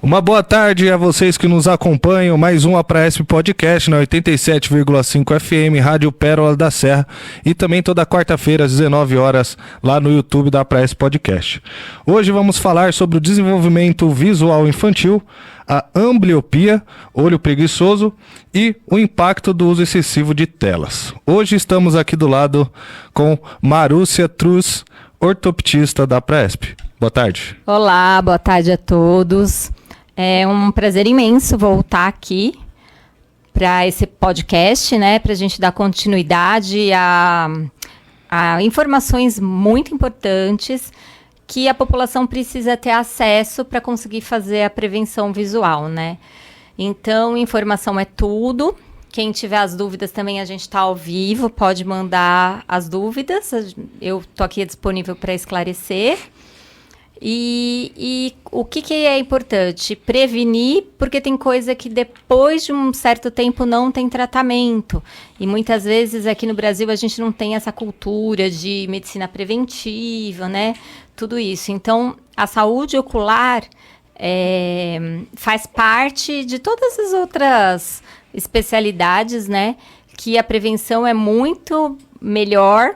Uma boa tarde a vocês que nos acompanham, mais um Apraesp Podcast na 87,5 FM, Rádio Pérola da Serra, e também toda quarta-feira às 19 horas lá no YouTube da Apraesp Podcast. Hoje vamos falar sobre o desenvolvimento visual infantil, a ambliopia, olho preguiçoso e o impacto do uso excessivo de telas. Hoje estamos aqui do lado com Marúcia Truz, ortoptista da Apraesp. Boa tarde. Olá, boa tarde a todos. É um prazer imenso voltar aqui para esse podcast, né, para a gente dar continuidade a informações muito importantes que a população precisa ter acesso para conseguir fazer a prevenção visual, né? Então, informação é tudo. Quem tiver as dúvidas também, a gente está ao vivo, pode mandar as dúvidas. Eu estou aqui disponível para esclarecer. E o que é importante? Prevenir, porque tem coisa que depois de um certo tempo não tem tratamento. E muitas vezes aqui no Brasil a gente não tem essa cultura de medicina preventiva, né? Tudo isso. Então, a saúde ocular faz parte de todas as outras especialidades, né? Que a prevenção é muito melhor.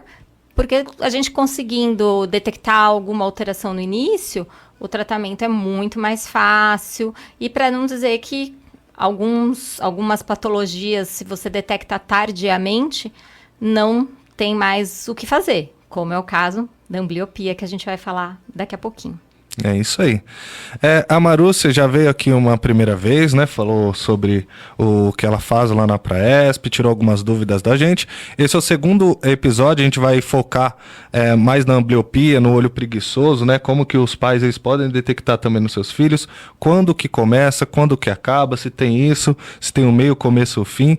Porque a gente conseguindo detectar alguma alteração no início, o tratamento é muito mais fácil. E para não dizer que algumas patologias, se você detecta tardiamente, não tem mais o que fazer. Como é o caso da ambliopia, que a gente vai falar daqui a pouquinho. É isso aí. A Marúcia já veio aqui uma primeira vez, né? Falou sobre o que ela faz lá na Apraesp, tirou algumas dúvidas da gente. Esse é o segundo episódio, a gente vai focar mais na ambliopia, no olho preguiçoso, né? Como que os pais eles podem detectar também nos seus filhos, quando que começa, quando que acaba, se tem isso, se tem o meio, começo, o fim.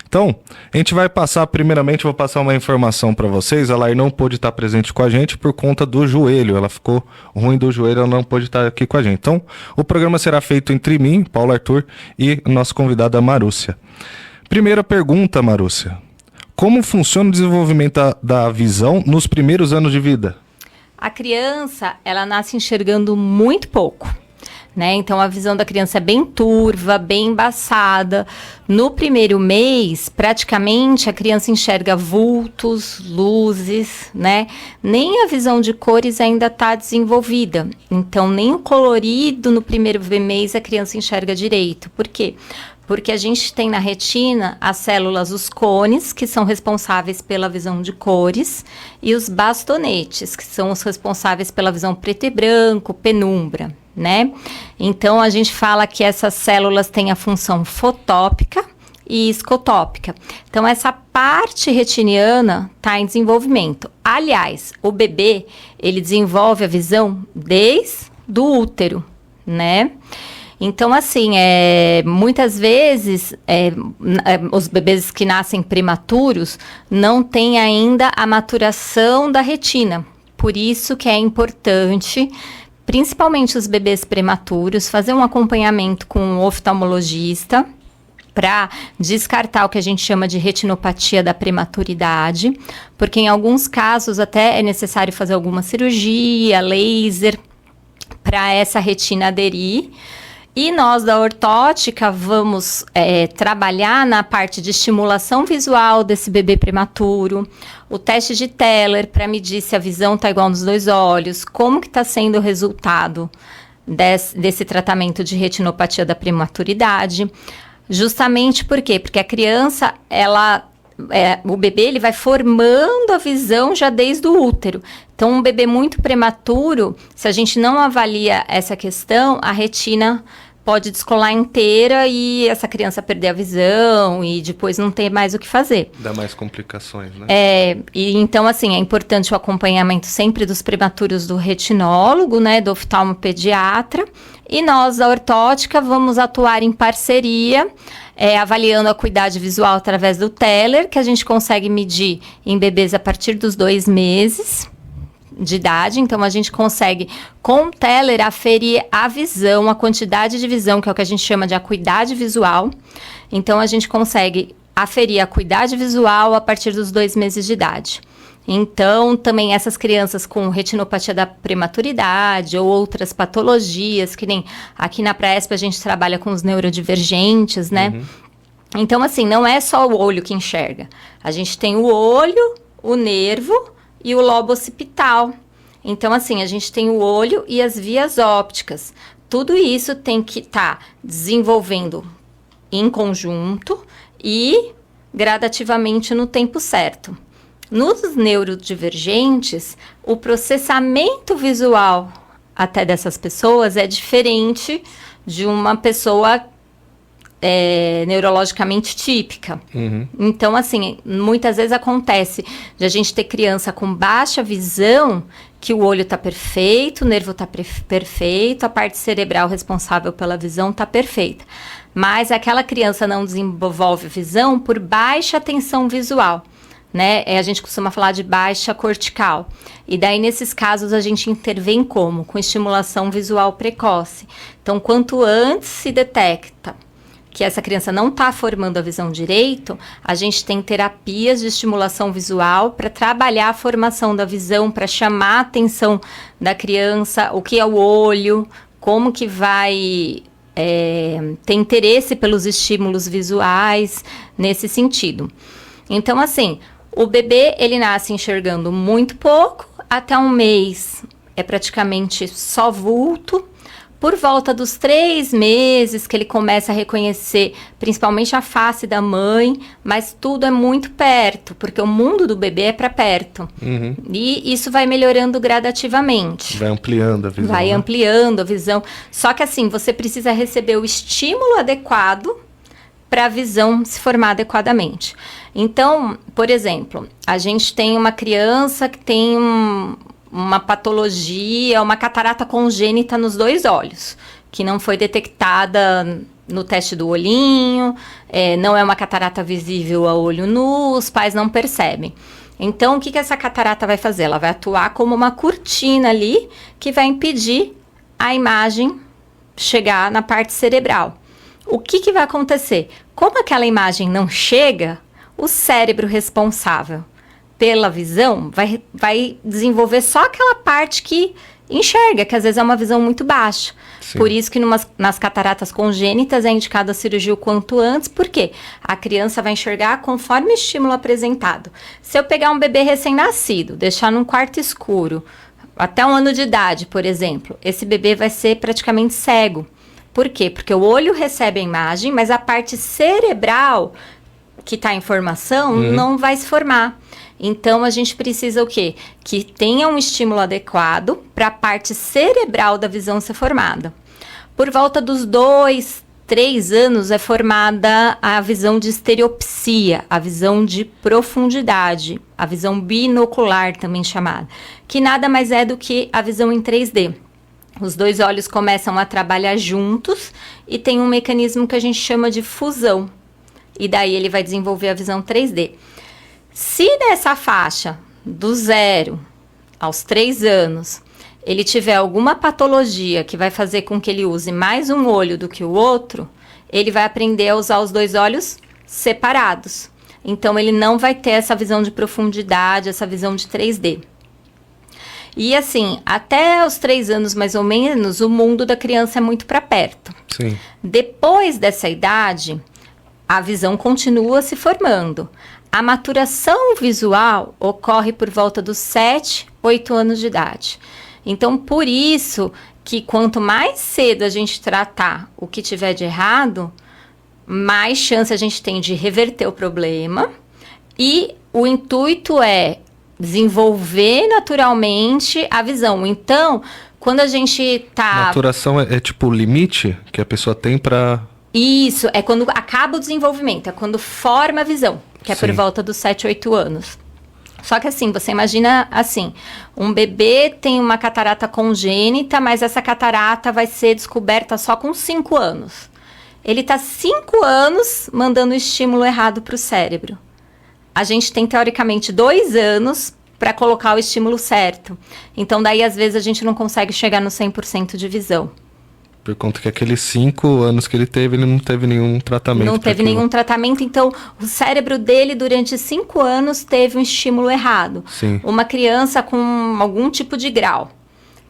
Então, a gente vai passar, primeiramente, vou passar uma informação para vocês. A Lair não pôde estar presente com a gente por conta do joelho, ela ficou ruim do joelho, ela não pôde estar aqui com a gente. Então, o programa será feito entre mim, Paulo Arthur, e nosso convidado, a Marúcia. Primeira pergunta, Marúcia. Como funciona o desenvolvimento da visão nos primeiros anos de vida? A criança, ela nasce enxergando muito pouco, né? Então, a visão da criança é bem turva, bem embaçada. No primeiro mês, praticamente, a criança enxerga vultos, luzes, né? Nem a visão de cores ainda está desenvolvida. Então, nem o colorido no primeiro mês a criança enxerga direito. Por quê? Porque a gente tem na retina as células, os cones, que são responsáveis pela visão de cores, e os bastonetes, que são os responsáveis pela visão preto e branco, penumbra, né? Então, a gente fala que essas células têm a função fotópica e escotópica. Então, essa parte retiniana está em desenvolvimento. Aliás, o bebê, ele desenvolve a visão desde o útero, né? Então, assim, muitas vezes, os bebês que nascem prematuros não têm ainda a maturação da retina. Por isso que é importante, principalmente os bebês prematuros, fazer um acompanhamento com um oftalmologista para descartar o que a gente chama de retinopatia da prematuridade, porque em alguns casos até é necessário fazer alguma cirurgia, laser, para essa retina aderir. E nós da ortótica vamos trabalhar na parte de estimulação visual desse bebê prematuro, o teste de Teller para medir se a visão está igual nos dois olhos, como que está sendo o resultado desse tratamento de retinopatia da prematuridade. Justamente por quê? Porque a criança, o bebê ele vai formando a visão já desde o útero. Então, um bebê muito prematuro, se a gente não avalia essa questão, a retina pode descolar inteira e essa criança perder a visão e depois não ter mais o que fazer. Dá mais complicações, né? Então, assim, é importante o acompanhamento sempre dos prematuros do retinólogo, né, do oftalmopediatra. E nós, da ortótica, vamos atuar em parceria, avaliando a acuidade visual através do Teller, que a gente consegue medir em bebês a partir dos 2 meses de idade. Então, a gente consegue, com o Teller, aferir a visão, a quantidade de visão, que é o que a gente chama de acuidade visual. Então, a gente consegue aferir a acuidade visual a partir dos 2 meses de idade. Então, também essas crianças com retinopatia da prematuridade ou outras patologias, que nem aqui na Praesp a gente trabalha com os neurodivergentes, né? Então, assim, não é só o olho que enxerga. A gente tem o olho, o nervo e o lobo occipital. Então, assim, a gente tem o olho e as vias ópticas. Tudo isso tem que estar desenvolvendo em conjunto e gradativamente no tempo certo. Nos neurodivergentes, o processamento visual até dessas pessoas é diferente de uma pessoa neurologicamente típica. Então, assim, muitas vezes acontece de a gente ter criança com baixa visão, que o olho está perfeito, o nervo está perfeito, a parte cerebral responsável pela visão está perfeita. Mas aquela criança não desenvolve visão por baixa tensão visual. Né? A gente costuma falar de baixa cortical. E daí, nesses casos, a gente intervém como? Com estimulação visual precoce. Então, quanto antes se detecta que essa criança não está formando a visão direito, a gente tem terapias de estimulação visual para trabalhar a formação da visão, para chamar a atenção da criança, o que é o olho, como que vai ter interesse pelos estímulos visuais, nesse sentido. Então, assim, o bebê, ele nasce enxergando muito pouco, até 1 mês é praticamente só vulto. Por volta dos 3 meses que ele começa a reconhecer, principalmente a face da mãe, mas tudo é muito perto, porque o mundo do bebê é para perto. E isso vai melhorando gradativamente. Vai ampliando a visão. Vai ampliando a visão. Só que assim, você precisa receber o estímulo adequado para a visão se formar adequadamente. Então, por exemplo, a gente tem uma criança que tem uma patologia, uma catarata congênita nos 2 olhos, que não foi detectada no teste do olhinho, não é uma catarata visível a olho nu, os pais não percebem. Então, o que essa catarata vai fazer? Ela vai atuar como uma cortina ali, que vai impedir a imagem chegar na parte cerebral. O que vai acontecer? Como aquela imagem não chega, o cérebro responsável pela visão vai desenvolver só aquela parte que enxerga, que às vezes é uma visão muito baixa. Sim. Por isso que nas cataratas congênitas é indicada a cirurgia o quanto antes, porque a criança vai enxergar conforme o estímulo apresentado. Se eu pegar um bebê recém-nascido, deixar num quarto escuro, até 1 ano de idade, por exemplo, esse bebê vai ser praticamente cego. Por quê? Porque o olho recebe a imagem, mas a parte cerebral que está em formação não vai se formar. Então, a gente precisa o quê? Que tenha um estímulo adequado para a parte cerebral da visão ser formada. Por volta dos 2, 3 anos é formada a visão de estereopsia, a visão de profundidade, a visão binocular também chamada, que nada mais é do que a visão em 3D. Os 2 olhos começam a trabalhar juntos e tem um mecanismo que a gente chama de fusão. E daí ele vai desenvolver a visão 3D. Se nessa faixa, do 0 aos 3 anos, ele tiver alguma patologia que vai fazer com que ele use mais um olho do que o outro, ele vai aprender a usar os 2 olhos separados. Então, ele não vai ter essa visão de profundidade, essa visão de 3D. E assim, até os 3 anos mais ou menos, o mundo da criança é muito para perto. Sim. Depois dessa idade, a visão continua se formando. A maturação visual ocorre por volta dos 7, 8 anos de idade. Então, por isso que quanto mais cedo a gente tratar o que tiver de errado, mais chance a gente tem de reverter o problema. E o intuito é desenvolver naturalmente a visão. Então, quando a gente tá... Maturação é tipo o limite que a pessoa tem para... Isso, é quando acaba o desenvolvimento, é quando forma a visão, que é por volta dos 7, 8 anos. Só que assim, você imagina assim, um bebê tem uma catarata congênita, mas essa catarata vai ser descoberta só com 5 anos. Ele está 5 anos mandando o estímulo errado para o cérebro. A gente tem, teoricamente, 2 anos para colocar o estímulo certo. Então, daí, às vezes, a gente não consegue chegar no 100% de visão. Por conta que aqueles 5 anos que ele não teve nenhum tratamento. Não teve nenhum tratamento, então o cérebro dele durante 5 anos teve um estímulo errado. Sim. Uma criança com algum tipo de grau.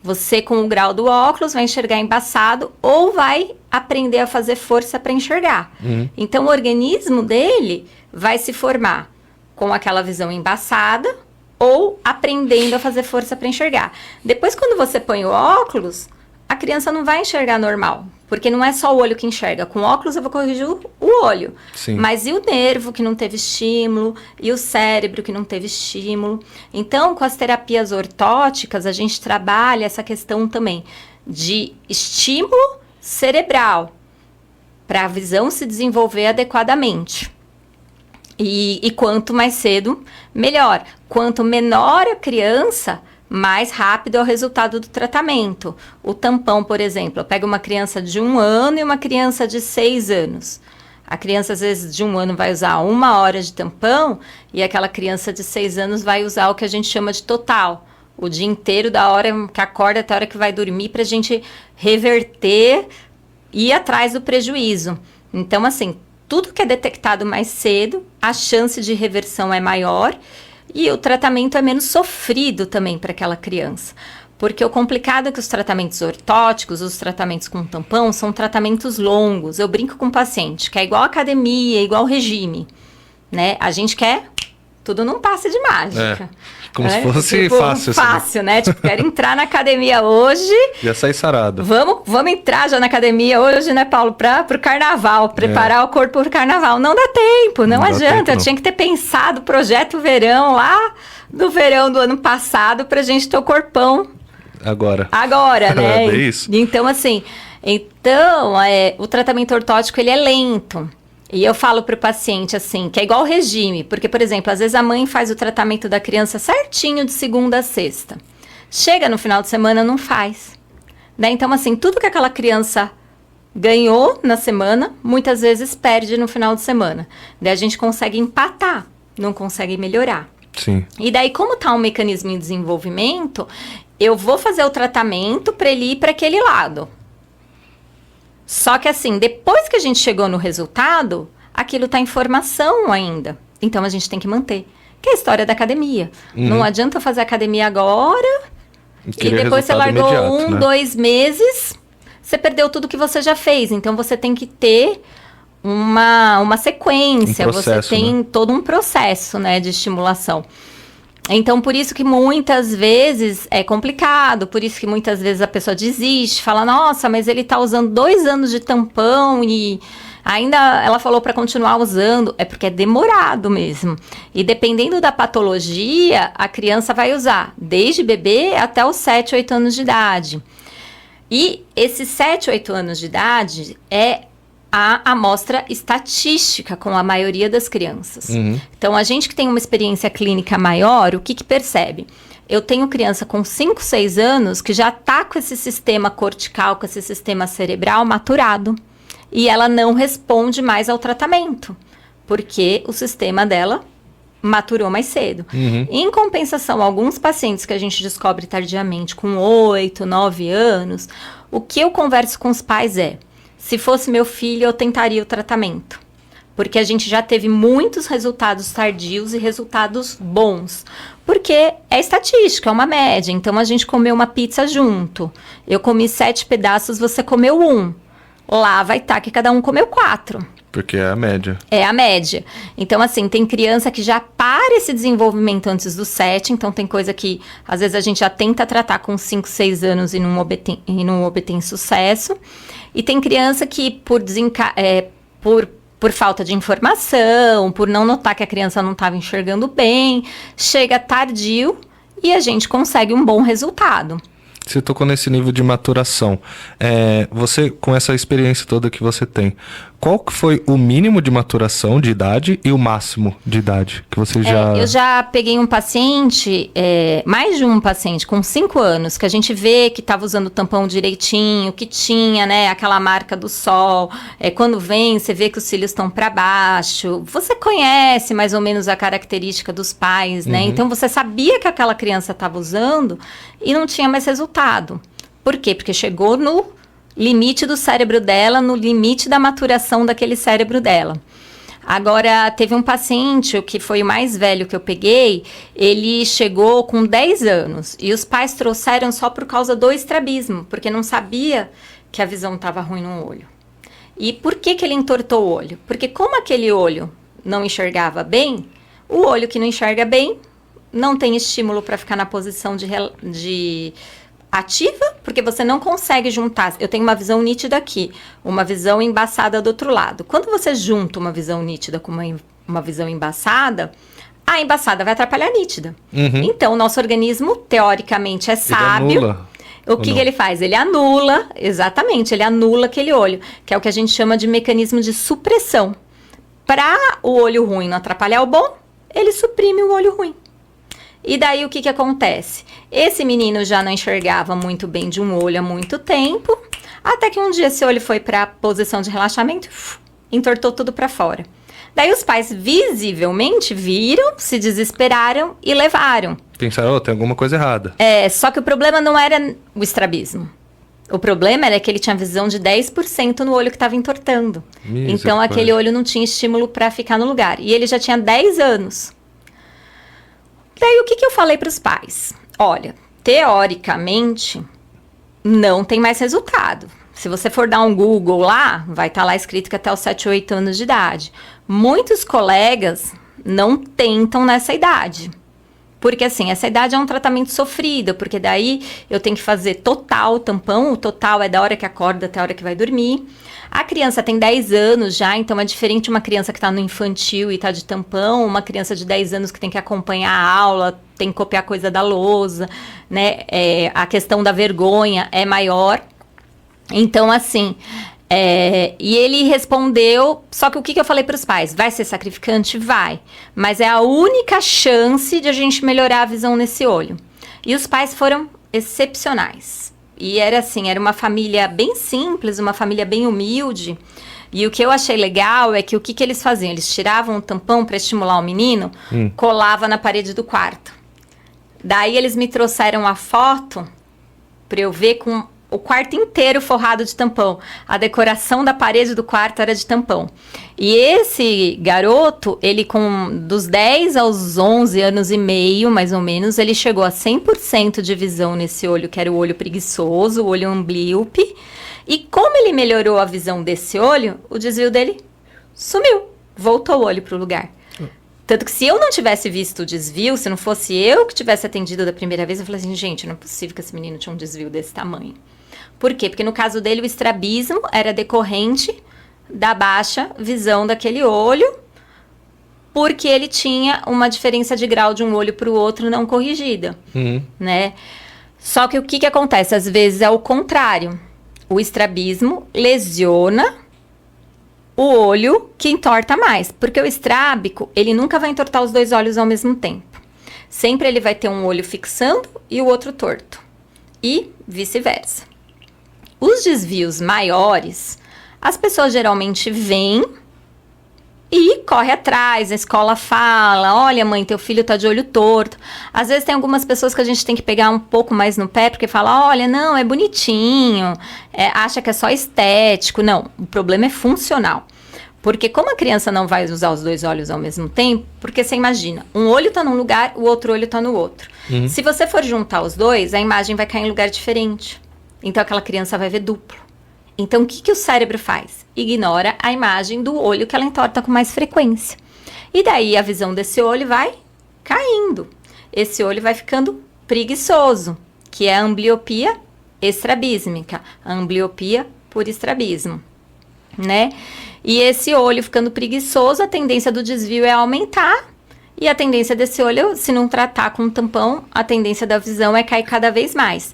Você com o grau do óculos vai enxergar embaçado ou vai aprender a fazer força para enxergar. Então o organismo dele vai se formar com aquela visão embaçada ou aprendendo a fazer força para enxergar. Depois quando você põe o óculos, a criança não vai enxergar normal, porque não é só o olho que enxerga. Com óculos eu vou corrigir o olho. Sim. Mas e o nervo que não teve estímulo? E o cérebro que não teve estímulo? Então, com as terapias ortóticas, a gente trabalha essa questão também de estímulo cerebral, para a visão se desenvolver adequadamente. E quanto mais cedo, melhor. Quanto menor a criança, mais rápido é o resultado do tratamento. O tampão, por exemplo, eu pego uma criança de 1 ano e uma criança de 6 anos. A criança, às vezes, de 1 ano vai usar 1 hora de tampão e aquela criança de 6 anos vai usar o que a gente chama de total. O dia inteiro, da hora que acorda até a hora que vai dormir, para a gente reverter e ir atrás do prejuízo. Então, assim, tudo que é detectado mais cedo, a chance de reversão é maior e o tratamento é menos sofrido também para aquela criança. Porque o complicado é que os tratamentos ortóticos, os tratamentos com tampão, são tratamentos longos. Eu brinco com o paciente, que é igual academia, igual regime, né? A gente quer tudo num passe de mágica. Como se fosse tipo, fácil. Fácil, né? Tipo, quero entrar na academia hoje. Já sai sarado. Vamos entrar já na academia hoje, né, Paulo? Pro carnaval, preparar o corpo pro carnaval. Não dá tempo, não adianta. Eu tinha que ter pensado o projeto verão lá do verão do ano passado pra gente ter o corpão. Agora, né? É isso. Então, assim, o tratamento ortótico, ele é lento. E eu falo pro paciente, assim, que é igual regime. Porque, por exemplo, às vezes a mãe faz o tratamento da criança certinho de segunda a sexta. Chega no final de semana, não faz. Né? Então, assim, tudo que aquela criança ganhou na semana, muitas vezes perde no final de semana. Daí a gente consegue empatar, não consegue melhorar. Sim. E daí, como tá um mecanismo em desenvolvimento, eu vou fazer o tratamento para ele ir para aquele lado. Só que assim, depois que a gente chegou no resultado, aquilo tá em formação ainda. Então a gente tem que manter. Que é a história da academia. Não adianta fazer academia agora e depois você largou 2 meses, você perdeu tudo que você já fez. Então você tem que ter uma sequência, você tem todo um processo, né, de estimulação. Então, por isso que muitas vezes é complicado, por isso que muitas vezes a pessoa desiste, fala, nossa, mas ele tá usando 2 anos de tampão e ainda ela falou para continuar usando. É porque é demorado mesmo. E dependendo da patologia, a criança vai usar desde bebê até os 7, 8 anos de idade. E esses 7, 8 anos de idade é a amostra estatística com a maioria das crianças. Então, a gente que tem uma experiência clínica maior, o que percebe? Eu tenho criança com 5, 6 anos que já está com esse sistema cortical, com esse sistema cerebral maturado. E ela não responde mais ao tratamento, porque o sistema dela maturou mais cedo. Em compensação, alguns pacientes que a gente descobre tardiamente, com 8, 9 anos, o que eu converso com os pais é: se fosse meu filho, eu tentaria o tratamento. Porque a gente já teve muitos resultados tardios e resultados bons. Porque é estatística, é uma média. Então, a gente comeu uma pizza junto. Eu comi 7 pedaços, você comeu 1. Lá vai estar que cada um comeu 4. Porque é a média. É a média. Então, assim, tem criança que já para esse desenvolvimento antes dos 7. Então, tem coisa que, às vezes, a gente já tenta tratar com 5, 6 anos e não obtém sucesso. E tem criança que, por falta de informação, por não notar que a criança não estava enxergando bem, chega tardio e a gente consegue um bom resultado. Você tocou nesse nível de maturação. Você, com essa experiência toda que você tem, qual que foi o mínimo de maturação de idade e o máximo de idade que você já... Eu já peguei um paciente, mais de um paciente com 5 anos, que a gente vê que estava usando o tampão direitinho, que tinha, né, aquela marca do sol. Quando vem, você vê que os cílios estão para baixo. Você conhece mais ou menos a característica dos pais, né? Então, você sabia que aquela criança estava usando e não tinha mais resultado. Por quê? Porque chegou no limite do cérebro dela, no limite da maturação daquele cérebro dela. Agora, teve um paciente, o que foi o mais velho que eu peguei, ele chegou com 10 anos e os pais trouxeram só por causa do estrabismo, porque não sabia que a visão estava ruim no olho. E por que ele entortou o olho? Porque como aquele olho não enxergava bem, o olho que não enxerga bem não tem estímulo para ficar na posição de ativa, porque você não consegue juntar. Eu tenho uma visão nítida aqui, uma visão embaçada do outro lado. Quando você junta uma visão nítida com uma visão embaçada, a embaçada vai atrapalhar a nítida. Então, o nosso organismo, teoricamente, é sábio. Anula, o que ele faz? Ele anula, exatamente, ele anula aquele olho, que é o que a gente chama de mecanismo de supressão. Para o olho ruim não atrapalhar o bom, ele suprime o olho ruim. E daí o que acontece? Esse menino já não enxergava muito bem de um olho há muito tempo, até que um dia esse olho foi para a posição de relaxamento, entortou tudo para fora. Daí os pais visivelmente viram, se desesperaram e levaram. Pensaram, tem alguma coisa errada. Só que o problema não era o estrabismo. O problema era que ele tinha visão de 10% no olho que estava entortando. Então aquele olho não tinha estímulo para ficar no lugar. E ele já tinha 10 anos. Daí o que eu falei para os pais? Olha, teoricamente, não tem mais resultado. Se você for dar um Google lá, vai estar lá escrito que até os 7, 8 anos de idade. Muitos colegas não tentam nessa idade. Porque assim, essa idade é um tratamento sofrido, porque daí eu tenho que fazer total tampão, o total é da hora que acorda até a hora que vai dormir. A criança tem 10 anos já, então é diferente de uma criança que está no infantil e está de tampão, uma criança de 10 anos que tem que acompanhar a aula, tem que copiar coisa da lousa, né? A questão da vergonha é maior. Então, assim, e ele respondeu, só que o que eu falei para os pais? Vai ser sacrificante? Vai. Mas é a única chance de a gente melhorar a visão nesse olho. E os pais foram excepcionais. E era assim, era uma família bem simples, uma família bem humilde. E o que eu achei legal é que o que eles faziam? Eles tiravam um tampão para estimular o menino, colava na parede do quarto. Daí eles me trouxeram a foto para eu ver com o quarto inteiro forrado de tampão. A decoração da parede do quarto era de tampão. E esse garoto, ele dos 10 aos 11 anos e meio, mais ou menos, ele chegou a 100% de visão nesse olho, que era o olho preguiçoso, o olho amblíope. E como ele melhorou a visão desse olho, o desvio dele sumiu. Voltou o olho para o lugar. Tanto que se eu não tivesse visto o desvio, se não fosse eu que tivesse atendido da primeira vez, eu falei assim, gente, não é possível que esse menino tinha um desvio desse tamanho. Por quê? Porque no caso dele, o estrabismo era decorrente da baixa visão daquele olho, porque ele tinha uma diferença de grau de um olho para o outro não corrigida, né? Só que o que acontece? Às vezes é o contrário. O estrabismo lesiona o olho que entorta mais, porque o estrábico, ele nunca vai entortar os dois olhos ao mesmo tempo. Sempre ele vai ter um olho fixando e o outro torto, e vice-versa. Os desvios maiores, as pessoas geralmente veem e corre atrás, a escola fala, olha mãe, teu filho tá de olho torto. Às vezes tem algumas pessoas que a gente tem que pegar um pouco mais no pé, porque fala, olha, não, é bonitinho, acha que é só estético. Não, o problema é funcional. Porque como a criança não vai usar os dois olhos ao mesmo tempo, porque você imagina, um olho tá num lugar, o outro olho tá no outro. Se você for juntar os dois, a imagem vai cair em lugar diferente. Então aquela criança vai ver duplo. Então o que o cérebro faz? Ignora a imagem do olho que ela entorta com mais frequência. E daí a visão desse olho vai caindo. Esse olho vai ficando preguiçoso, que é a ambliopia estrabísmica. A ambliopia por estrabismo, né? E esse olho ficando preguiçoso, a tendência do desvio é aumentar. E a tendência desse olho, se não tratar com um tampão, a tendência da visão é cair cada vez mais.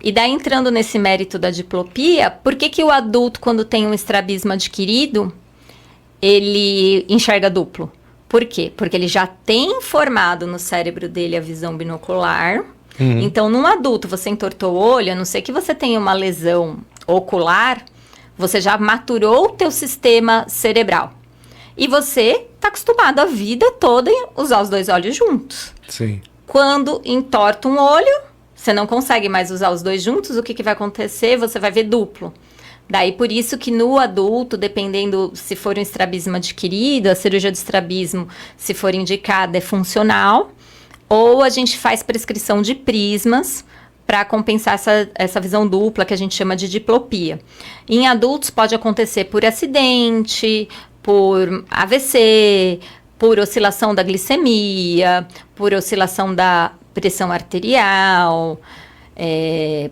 E daí, entrando nesse mérito da diplopia, por que o adulto, quando tem um estrabismo adquirido, ele enxerga duplo? Por quê? Porque ele já tem formado no cérebro dele a visão binocular. Então, num adulto, você entortou o olho, a não ser que você tenha uma lesão ocular, você já maturou o teu sistema cerebral. E você está acostumado a vida toda a usar os dois olhos juntos. Sim. Quando entorta um olho, você não consegue mais usar os dois juntos, o que vai acontecer? Você vai ver duplo. Daí, por isso que no adulto, dependendo se for um estrabismo adquirido, a cirurgia de estrabismo, se for indicada, é funcional, ou a gente faz prescrição de prismas para compensar essa visão dupla que a gente chama de diplopia. Em adultos pode acontecer por acidente, por AVC, por oscilação da glicemia, por oscilação da pressão arterial,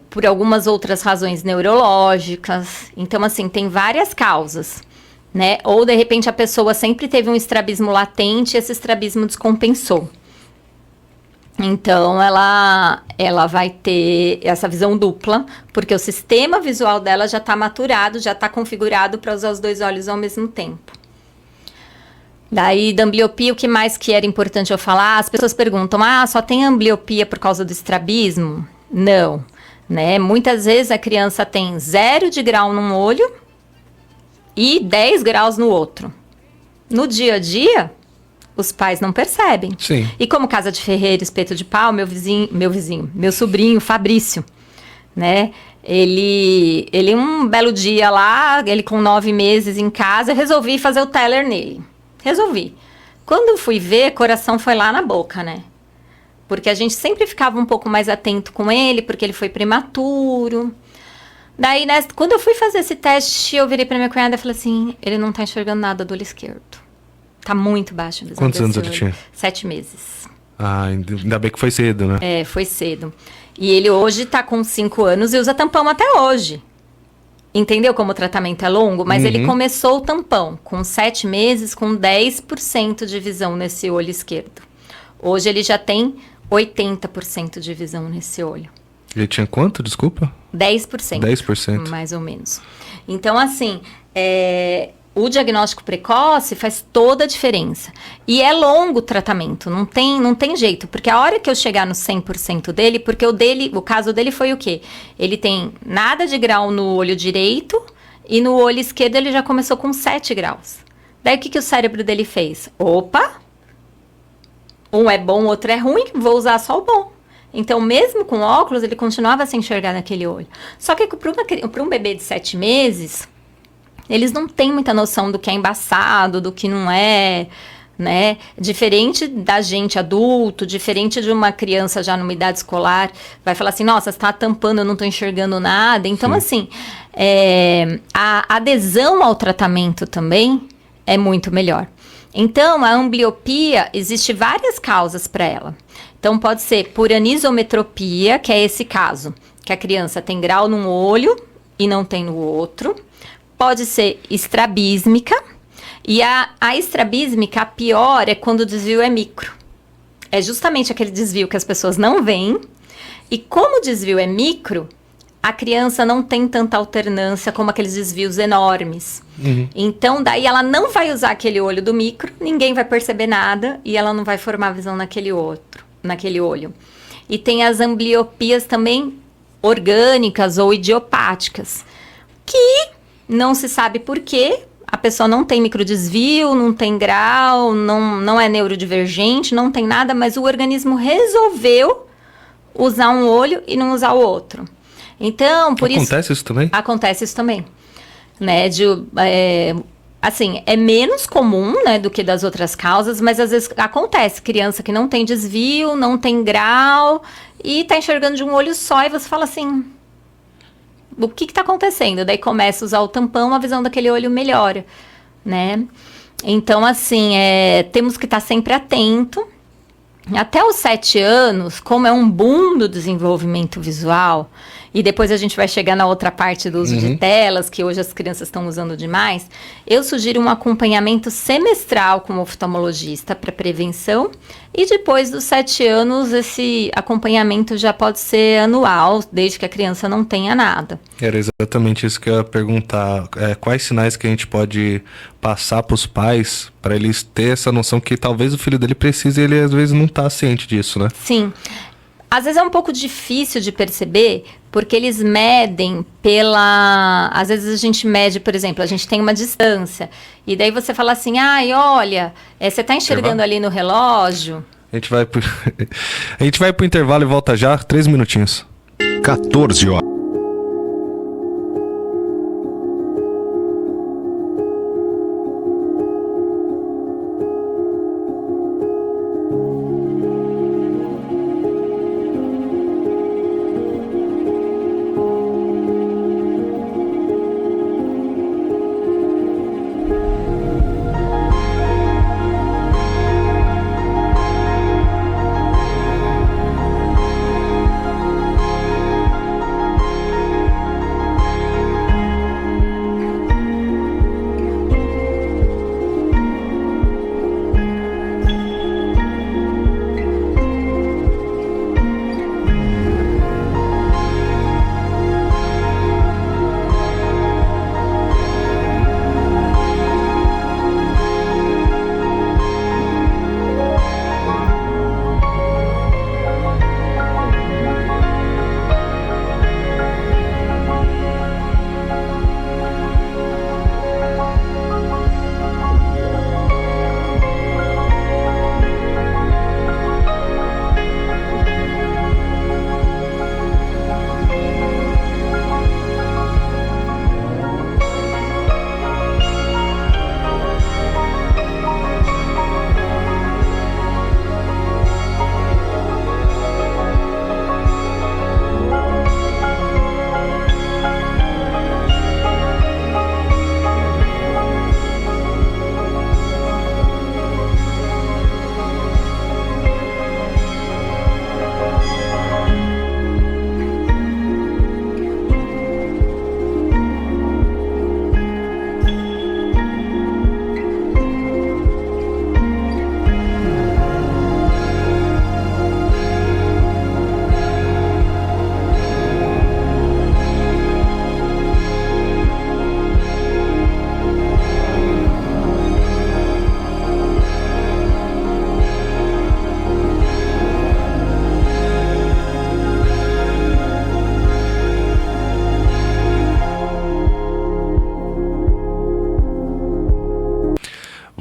por algumas outras razões neurológicas. Então, assim, tem várias causas, né? Ou, de repente, a pessoa sempre teve um estrabismo latente e esse estrabismo descompensou. Então, ela vai ter essa visão dupla, porque o sistema visual dela já está maturado, já está configurado para usar os 2 olhos ao mesmo tempo. Daí, da ambliopia, o que mais que era importante eu falar? As pessoas perguntam, só tem ambliopia por causa do estrabismo? Não, né? Muitas vezes a criança tem 0 de grau num olho e 10 graus no outro. No dia a dia, os pais não percebem. Sim. E como casa de ferreiro, espeto de pau, meu sobrinho, Fabrício, né? Ele um belo dia lá, ele com 9 meses em casa, eu resolvi fazer o Teller nele. Resolvi. Quando eu fui ver, coração foi lá na boca, né? Porque a gente sempre ficava um pouco mais atento com ele, porque ele foi prematuro. Daí, né, quando eu fui fazer esse teste, eu virei pra minha cunhada e falei assim, ele não tá enxergando nada do olho esquerdo. Tá muito baixo a visão. Quantos anos ele tinha? 7 meses. Ainda bem que foi cedo, né? Foi cedo. E ele hoje tá com 5 anos e usa tampão até hoje. Entendeu como o tratamento é longo? Mas ele começou o tampão com 7 meses, com 10% de visão nesse olho esquerdo. Hoje ele já tem 80% de visão nesse olho. Ele tinha quanto, desculpa? 10%. 10%. Mais ou menos. Então, assim, o diagnóstico precoce faz toda a diferença. E é longo o tratamento, não tem jeito. Porque a hora que eu chegar no 100% dele, porque o caso dele foi o quê? Ele tem nada de grau no olho direito e no olho esquerdo ele já começou com 7 graus. Daí o que o cérebro dele fez? Opa! Um é bom, outro é ruim, vou usar só o bom. Então, mesmo com óculos, ele continuava a se enxergar naquele olho. Só que para um bebê de 7 meses, eles não têm muita noção do que é embaçado, do que não é, né? Diferente da gente adulto, diferente de uma criança já numa idade escolar, vai falar assim, nossa, você está tampando, eu não estou enxergando nada. Então, assim, a adesão ao tratamento também é muito melhor. Então, a ambliopia, existe várias causas para ela. Então, pode ser por anisometropia, que é esse caso, que a criança tem grau num olho e não tem no outro. Pode ser estrabísmica, e a estrabísmica, a pior é quando o desvio é micro. É justamente aquele desvio que as pessoas não veem, e como o desvio é micro, a criança não tem tanta alternância como aqueles desvios enormes. Então, daí ela não vai usar aquele olho do micro, ninguém vai perceber nada, e ela não vai formar visão naquele olho. E tem as ambliopias também orgânicas ou idiopáticas, que não se sabe por quê. A pessoa não tem microdesvio, não tem grau, não é neurodivergente, não tem nada, mas o organismo resolveu usar um olho e não usar o outro. Então, por isso... Acontece isso também? Acontece isso também. Né? Assim, é menos comum, né, do que das outras causas, mas às vezes acontece. Criança que não tem desvio, não tem grau e tá enxergando de um olho só e você fala assim... O que está acontecendo? Daí começa a usar o tampão, a visão daquele olho melhora, né? Então, assim, temos que estar sempre atento. Até os 7 anos, como é um boom do desenvolvimento visual, e depois a gente vai chegar na outra parte do uso de telas, que hoje as crianças estão usando demais, eu sugiro um acompanhamento semestral com o oftalmologista para prevenção, e depois dos 7 anos, esse acompanhamento já pode ser anual, desde que a criança não tenha nada. Era exatamente isso que eu ia perguntar. Quais sinais que a gente pode passar para os pais, para eles terem essa noção que talvez o filho dele precise e ele às vezes não está ciente disso, né? Sim. Às vezes é um pouco difícil de perceber, porque eles medem às vezes a gente mede, por exemplo, a gente tem uma distância, e daí você fala assim, olha, você está enxergando ali no relógio? A gente vai pro intervalo e volta já, 3 minutinhos. 14 horas.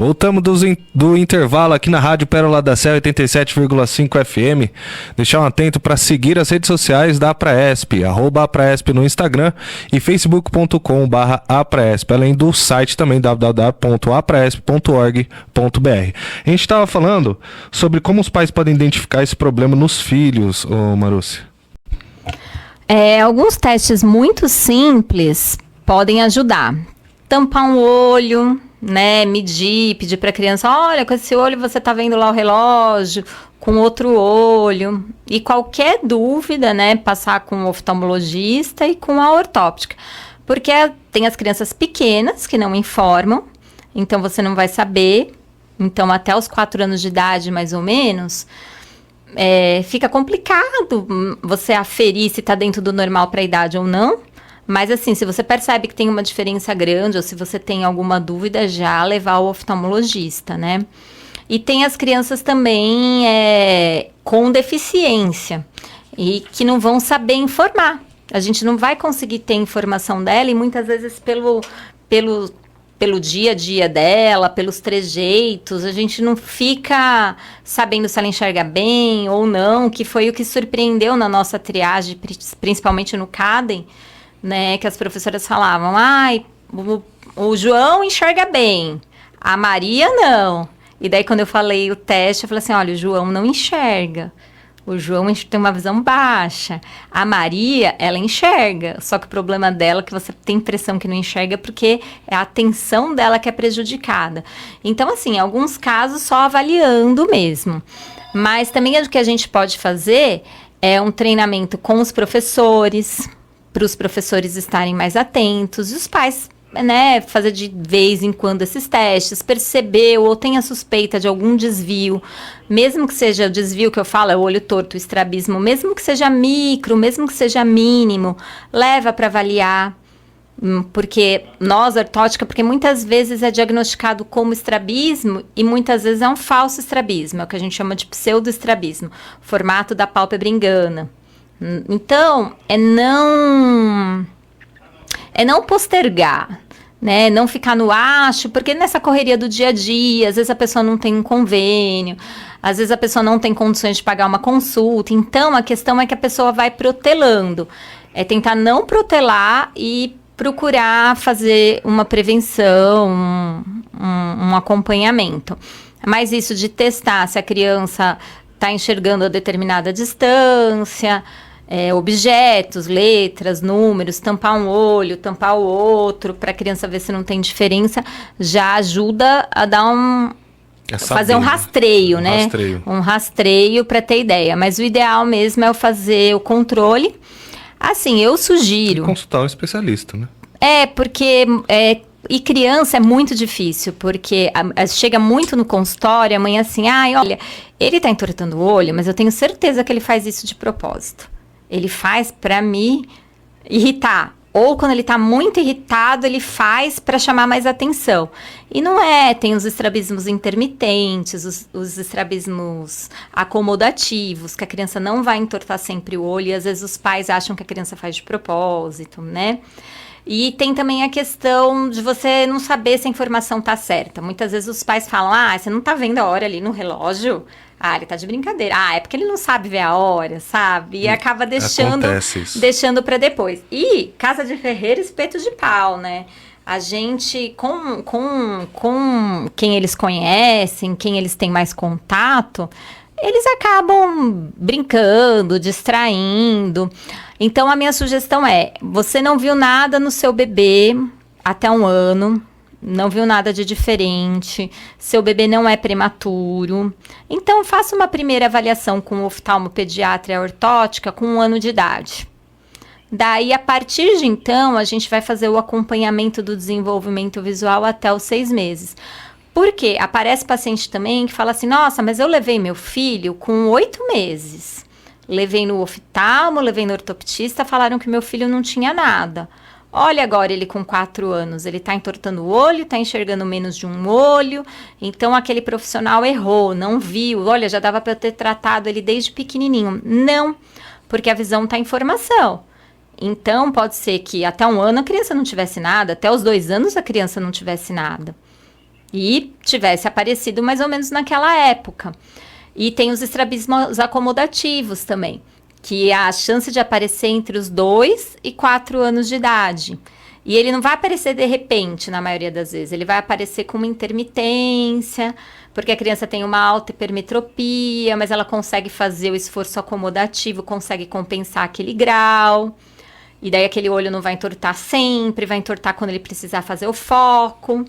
Voltamos do intervalo aqui na Rádio Pérola da Serra 87,5 FM. Deixar um atento para seguir as redes sociais da Apraesp, @Apraesp no Instagram e facebook.com/Apraesp, além do site também www.apraesp.org.br. A gente estava falando sobre como os pais podem identificar esse problema nos filhos, Marúcia. Alguns testes muito simples podem ajudar. Tampar um olho, né, medir, pedir para a criança, olha, com esse olho você está vendo lá o relógio, com outro olho. E qualquer dúvida, né, passar com o oftalmologista e com a ortóptica. Porque tem as crianças pequenas que não informam, então você não vai saber. Então, até os 4 anos de idade, mais ou menos, fica complicado você aferir se está dentro do normal para a idade ou não. Mas assim, se você percebe que tem uma diferença grande ou se você tem alguma dúvida, já levar ao oftalmologista, né? E tem as crianças também com deficiência e que não vão saber informar. A gente não vai conseguir ter informação dela e muitas vezes pelo dia a dia dela, pelos trejeitos, a gente não fica sabendo se ela enxerga bem ou não, que foi o que surpreendeu na nossa triagem, principalmente no CADEM, né, que as professoras falavam, o João enxerga bem, a Maria não. E daí quando eu falei o teste, eu falei assim, olha, o João não enxerga. O João tem uma visão baixa. A Maria, ela enxerga. Só que o problema dela é que você tem impressão que não enxerga porque é a atenção dela que é prejudicada. Então, assim, em alguns casos, só avaliando mesmo. Mas também o que a gente pode fazer é um treinamento com os professores, para os professores estarem mais atentos. E os pais, né, fazer de vez em quando esses testes, percebeu ou tem a suspeita de algum desvio, mesmo que seja o desvio que eu falo, é o olho torto, o estrabismo, mesmo que seja micro, mesmo que seja mínimo, leva para avaliar, porque nós, ortótica, porque muitas vezes é diagnosticado como estrabismo e muitas vezes é um falso estrabismo, é o que a gente chama de pseudoestrabismo, formato da pálpebra engana. Então, é não postergar, né? Não ficar no acho, porque nessa correria do dia a dia, às vezes a pessoa não tem um convênio, às vezes a pessoa não tem condições de pagar uma consulta. Então, a questão é que a pessoa vai protelando. É tentar não protelar e procurar fazer uma prevenção, um acompanhamento. Mas isso de testar se a criança está enxergando a determinada distância, objetos, letras, números, tampar um olho, tampar o outro, para a criança ver se não tem diferença, já ajuda a dar fazer um rastreio, né? Um rastreio para ter ideia. Mas o ideal mesmo é eu fazer o controle. Assim, eu sugiro... Consultar um especialista, né? Porque... E criança é muito difícil, porque chega muito no consultório, a mãe assim, olha, ele tá entortando o olho, mas eu tenho certeza que ele faz isso de propósito. Ele faz para me irritar. Ou quando ele tá muito irritado, ele faz para chamar mais atenção. E não tem os estrabismos intermitentes, os estrabismos acomodativos, que a criança não vai entortar sempre o olho, e às vezes os pais acham que a criança faz de propósito, né? E tem também a questão de você não saber se a informação tá certa. Muitas vezes os pais falam, você não tá vendo a hora ali no relógio? Ele tá de brincadeira. É porque ele não sabe ver a hora, sabe? E acaba deixando para depois. E casa de ferreiro, espeto de pau, né? A gente, com quem eles conhecem, quem eles têm mais contato, eles acabam brincando, distraindo. Então, a minha sugestão você não viu nada no seu bebê até 1 ano, não viu nada de diferente, seu bebê não é prematuro. Então, faça uma primeira avaliação com o oftalmopediatra e a ortótica com 1 ano de idade. Daí, a partir de então, a gente vai fazer o acompanhamento do desenvolvimento visual até os 6 meses. Por quê? Aparece paciente também que fala assim, nossa, mas eu levei meu filho com 8 meses. Levei no oftalmo, levei no ortoptista, falaram que meu filho não tinha nada. Olha agora ele com 4 anos, ele tá entortando o olho, tá enxergando menos de um olho, então aquele profissional errou, não viu, olha, já dava para eu ter tratado ele desde pequenininho. Não, porque a visão tá em formação. Então pode ser que até 1 ano a criança não tivesse nada, até os 2 anos a criança não tivesse nada. e tivesse aparecido mais ou menos naquela época. E tem os estrabismos acomodativos também, que a chance de aparecer entre os 2 e 4 anos de idade. E ele não vai aparecer de repente, na maioria das vezes. Ele vai aparecer com uma intermitência, porque a criança tem uma alta hipermetropia, mas ela consegue fazer o esforço acomodativo, consegue compensar aquele grau. E daí aquele olho não vai entortar sempre, vai entortar quando ele precisar fazer o foco.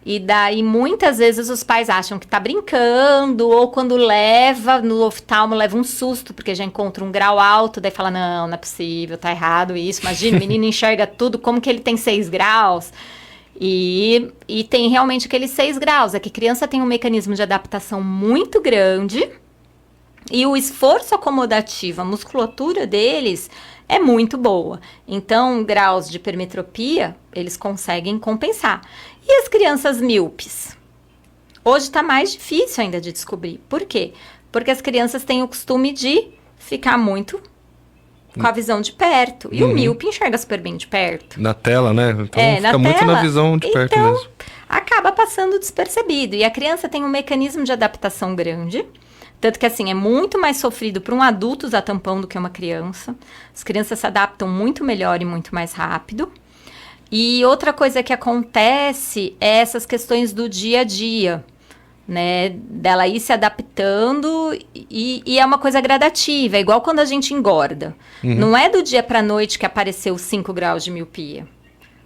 E daí, muitas vezes, os pais acham que tá brincando, ou quando leva no oftalmo, leva um susto, porque já encontra um grau alto, daí fala, não é possível, tá errado isso. Imagina, o menino enxerga tudo, como que ele tem 6 graus? E tem realmente aqueles 6 graus. É que a criança tem um mecanismo de adaptação muito grande, e o esforço acomodativo, a musculatura deles é muito boa. Então, graus de hipermetropia, eles conseguem compensar. E as crianças míopes? Hoje está mais difícil ainda de descobrir. Por quê? Porque as crianças têm o costume de ficar muito com a visão de perto. E o míope enxerga super bem de perto. Na tela, né? Então fica muito na visão de perto mesmo. Acaba passando despercebido. E a criança tem um mecanismo de adaptação grande. Tanto que, assim, é muito mais sofrido para um adulto usar tampão do que uma criança. As crianças se adaptam muito melhor e muito mais rápido. E outra coisa que acontece é essas questões do dia a dia, né? Dela ir se adaptando e é uma coisa gradativa. É igual quando a gente engorda. Não é do dia para a noite que apareceu 5 graus de miopia.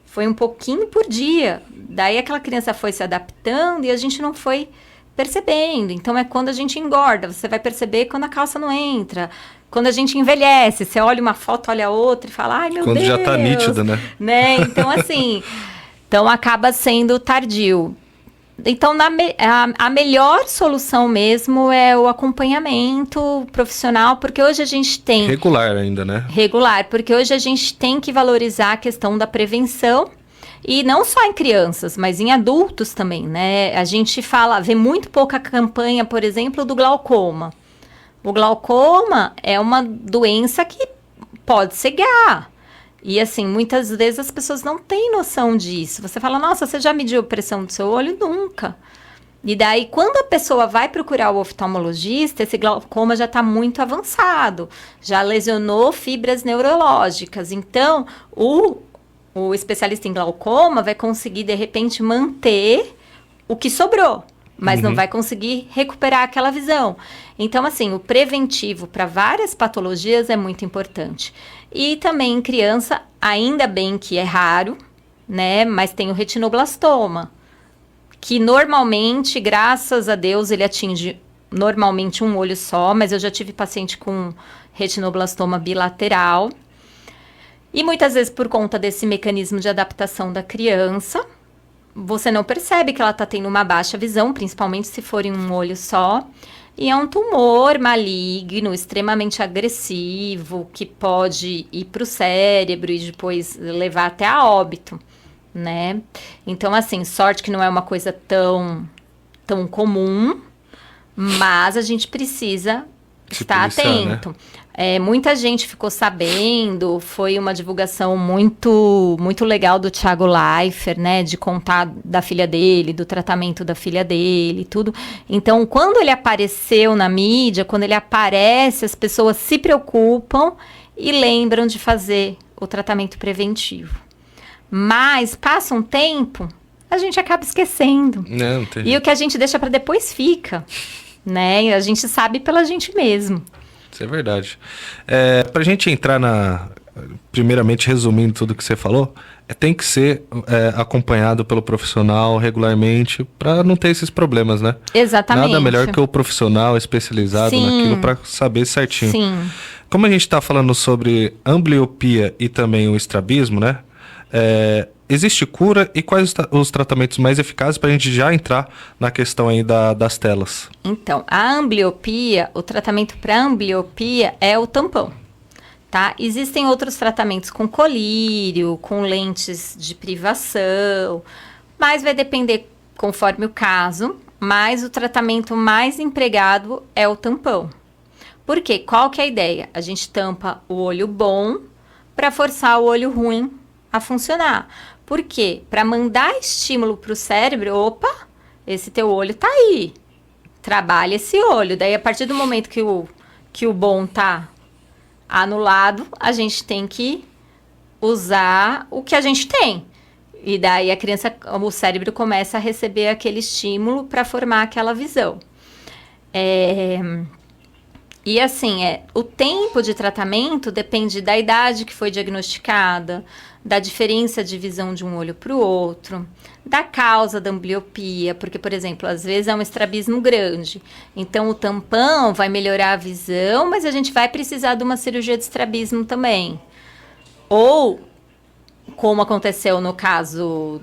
Foi um pouquinho por dia. Daí aquela criança foi se adaptando e a gente não foi percebendo. Então é quando a gente engorda, você vai perceber quando a calça não entra. Quando a gente envelhece, você olha uma foto, olha outra e fala, ai meu Deus. Quando já tá nítido, né? Então assim, então acaba sendo tardio. Então a melhor solução mesmo é o acompanhamento profissional, porque hoje a gente tem... Regular ainda, né? Regular, porque hoje a gente tem que valorizar a questão da prevenção. E não só em crianças, mas em adultos também, né? A gente vê muito pouca campanha, por exemplo, do glaucoma. O glaucoma é uma doença que pode cegar. E, assim, muitas vezes as pessoas não têm noção disso. Você fala, nossa, você já mediu a pressão do seu olho? Nunca. E daí, quando a pessoa vai procurar o oftalmologista, esse glaucoma já está muito avançado. Já lesionou fibras neurológicas. Então, o especialista em glaucoma vai conseguir, de repente, manter o que sobrou, mas não vai conseguir recuperar aquela visão. Então, assim, o preventivo para várias patologias é muito importante. E também em criança, ainda bem que é raro, né? Mas tem o retinoblastoma, que normalmente, graças a Deus, ele atinge normalmente um olho só, mas eu já tive paciente com retinoblastoma bilateral. E muitas vezes, por conta desse mecanismo de adaptação da criança, você não percebe que ela está tendo uma baixa visão, principalmente se for em um olho só. E é um tumor maligno, extremamente agressivo, que pode ir para o cérebro e depois levar até a óbito, né? Então, assim, sorte que não é uma coisa tão comum, mas a gente precisa estar atento. Né? Muita gente ficou sabendo, foi uma divulgação muito, muito legal do Thiago Leifert, né, de contar da filha dele, do tratamento da filha dele e tudo. Então, quando ele apareceu na mídia, quando ele aparece, as pessoas se preocupam e lembram de fazer o tratamento preventivo. Mas, passa um tempo, a gente acaba esquecendo. Não, e o que a gente deixa para depois fica, né? A gente sabe pela gente mesmo. Isso é verdade. Pra gente entrar primeiramente, resumindo tudo que você falou, tem que ser acompanhado pelo profissional regularmente para não ter esses problemas, né? Exatamente. Nada melhor que o profissional especializado naquilo para saber certinho. Sim. Como a gente está falando sobre ambliopia e também o estrabismo, né? Existe cura e quais os tratamentos mais eficazes para a gente já entrar na questão aí das telas? Então, a ambliopia, o tratamento para ambliopia é o tampão, tá? Existem outros tratamentos com colírio, com lentes de privação, mas vai depender conforme o caso, mas o tratamento mais empregado é o tampão. Por quê? Qual que é a ideia? A gente tampa o olho bom para forçar o olho ruim a funcionar. Por quê? Para mandar estímulo para o cérebro, opa, esse teu olho tá aí. Trabalha esse olho. Daí, a partir do momento que o bom tá anulado, a gente tem que usar o que a gente tem. E daí o cérebro começa a receber aquele estímulo para formar aquela visão. E assim, o tempo de tratamento depende da idade que foi diagnosticada, da diferença de visão de um olho para o outro, da causa da ambliopia, porque, por exemplo, às vezes é um estrabismo grande. Então, o tampão vai melhorar a visão, mas a gente vai precisar de uma cirurgia de estrabismo também. Ou, como aconteceu no caso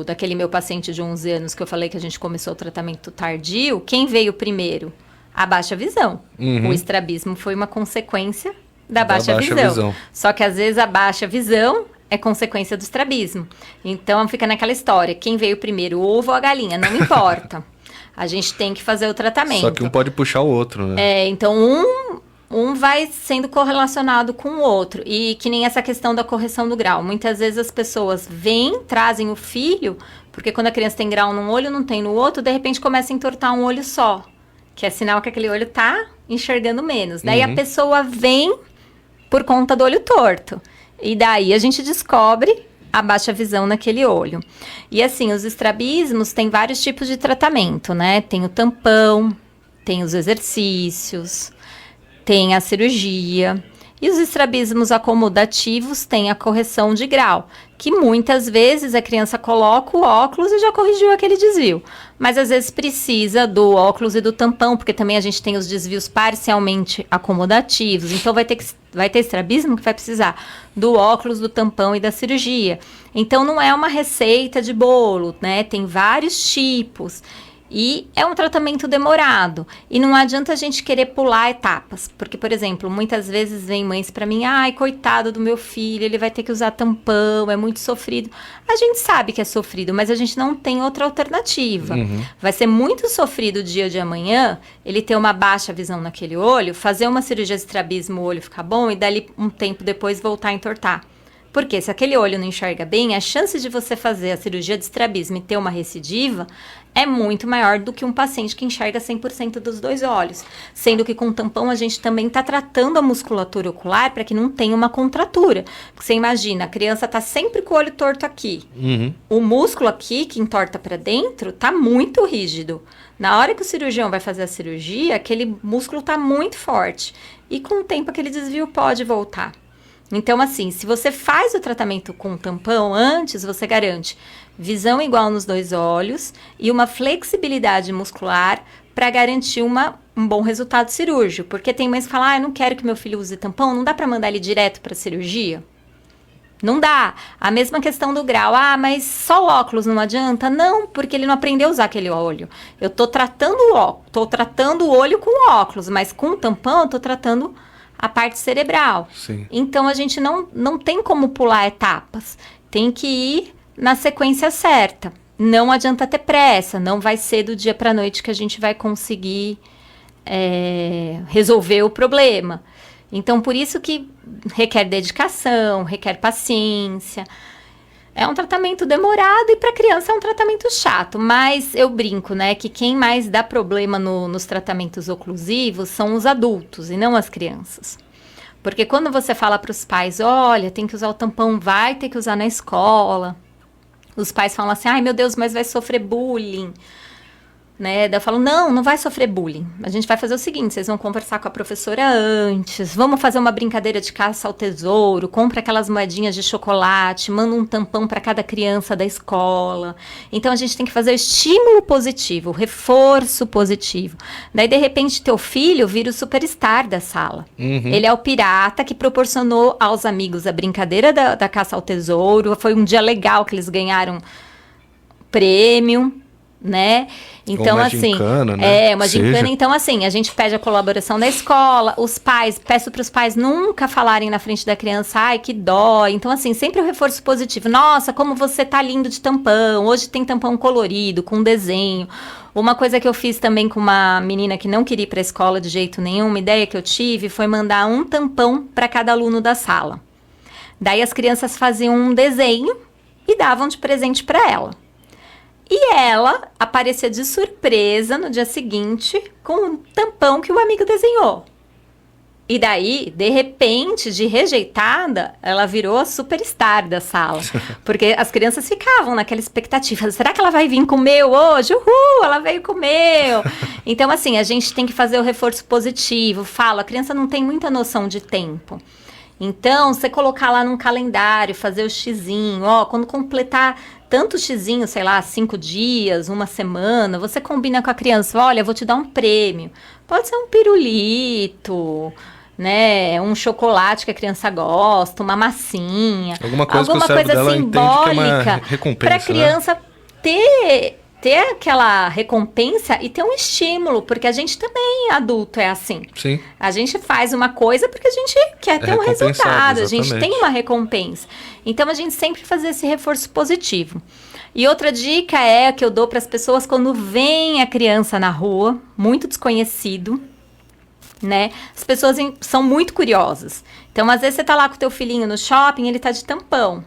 daquele meu paciente de 11 anos que eu falei que a gente começou o tratamento tardio, quem veio primeiro? A baixa visão. O estrabismo foi uma consequência da baixa visão. Só que às vezes a baixa visão é consequência do estrabismo. Então fica naquela história, quem veio primeiro, o ovo ou a galinha, não importa. A gente tem que fazer o tratamento. Só que um pode puxar o outro, né? Então um vai sendo correlacionado com o outro. E que nem essa questão da correção do grau. Muitas vezes as pessoas trazem o filho, porque quando a criança tem grau num olho, não tem no outro, de repente começa a entortar um olho só. Que é sinal que aquele olho tá enxergando menos. Daí a pessoa vem por conta do olho torto. E daí a gente descobre a baixa visão naquele olho. E assim, os estrabismos têm vários tipos de tratamento, né? Tem o tampão, tem os exercícios, tem a cirurgia. E os estrabismos acomodativos têm a correção de grau, que muitas vezes a criança coloca o óculos e já corrigiu aquele desvio. Mas às vezes precisa do óculos e do tampão, porque também a gente tem os desvios parcialmente acomodativos. Então vai ter estrabismo que vai precisar do óculos, do tampão e da cirurgia. Então não é uma receita de bolo, né? Tem vários tipos. E é um tratamento demorado. E não adianta a gente querer pular etapas. Porque, por exemplo, muitas vezes vem mães para mim, ai, coitado do meu filho, ele vai ter que usar tampão, é muito sofrido. A gente sabe que é sofrido, mas a gente não tem outra alternativa. Vai ser muito sofrido o dia de amanhã, ele ter uma baixa visão naquele olho, fazer uma cirurgia de estrabismo, o olho ficar bom, e dali um tempo depois voltar a entortar. Porque se aquele olho não enxerga bem, a chance de você fazer a cirurgia de estrabismo e ter uma recidiva é muito maior do que um paciente que enxerga 100% dos dois olhos. Sendo que com o tampão a gente também está tratando a musculatura ocular para que não tenha uma contratura. Porque você imagina, a criança está sempre com o olho torto aqui. O músculo aqui, que entorta para dentro, está muito rígido. Na hora que o cirurgião vai fazer a cirurgia, aquele músculo está muito forte. E com o tempo aquele desvio pode voltar. Então, assim, se você faz o tratamento com tampão antes, você garante visão igual nos dois olhos e uma flexibilidade muscular para garantir um bom resultado cirúrgico. Porque tem mães que falam, eu não quero que meu filho use tampão, não dá para mandar ele direto para cirurgia? Não dá. A mesma questão do grau. Mas só o óculos não adianta? Não, porque ele não aprendeu a usar aquele olho. Eu tô tratando o olho com o óculos, mas com o tampão eu tô tratando a parte cerebral. Sim. Então, a gente não tem como pular etapas. Tem que ir na sequência certa. Não adianta ter pressa. Não vai ser do dia para a noite que a gente vai conseguir resolver o problema. Então, por isso que requer dedicação, requer paciência. É um tratamento demorado e para criança é um tratamento chato, mas eu brinco, né, que quem mais dá problema nos tratamentos oclusivos são os adultos e não as crianças. Porque quando você fala para os pais, olha, tem que usar o tampão, vai ter que usar na escola, os pais falam assim, ai meu Deus, mas vai sofrer bullying. Né? Daí eu falo, não vai sofrer bullying. A gente vai fazer o seguinte, vocês vão conversar com a professora antes, vamos fazer uma brincadeira de caça ao tesouro, compra aquelas moedinhas de chocolate, manda um tampão para cada criança da escola. Então, a gente tem que fazer o estímulo positivo, o reforço positivo. Daí, de repente, teu filho vira o superstar da sala. Ele é o pirata que proporcionou aos amigos a brincadeira da caça ao tesouro. Foi um dia legal que eles ganharam prêmio, né? Então, uma assim, gincana, né? Uma gincana. Então, assim, a gente pede a colaboração da escola, os pais, peço para os pais nunca falarem na frente da criança, ai, que dó. Então, assim, sempre o reforço positivo. Nossa, como você tá lindo de tampão. Hoje tem tampão colorido, com desenho. Uma coisa que eu fiz também com uma menina que não queria ir para a escola de jeito nenhum, uma ideia que eu tive foi mandar um tampão para cada aluno da sala. Daí as crianças faziam um desenho e davam de presente para ela. E ela aparecia de surpresa no dia seguinte com um tampão que o amigo desenhou. E daí, de repente, de rejeitada, ela virou a superstar da sala. Porque as crianças ficavam naquela expectativa. Será que ela vai vir com o meu hoje? Uhul, ela veio com o meu. Então, assim, a gente tem que fazer o reforço positivo. Falo, a criança não tem muita noção de tempo. Então, você colocar lá num calendário, fazer o xizinho, ó, quando completar tanto xizinho, sei lá, 5 dias, 1 semana, você combina com a criança, olha, eu vou te dar um prêmio. Pode ser um pirulito, né, um chocolate que a criança gosta, uma massinha. Alguma coisa simbólica para a criança ter aquela recompensa e ter um estímulo, porque a gente também, adulto, é assim. Sim. A gente faz uma coisa porque a gente quer ter um resultado, a gente tem uma recompensa. Então, a gente sempre faz esse reforço positivo. E outra dica é que eu dou para as pessoas quando vem a criança na rua, muito desconhecido, né? As pessoas são muito curiosas. Então, às vezes você tá lá com o teu filhinho no shopping, ele tá de tampão.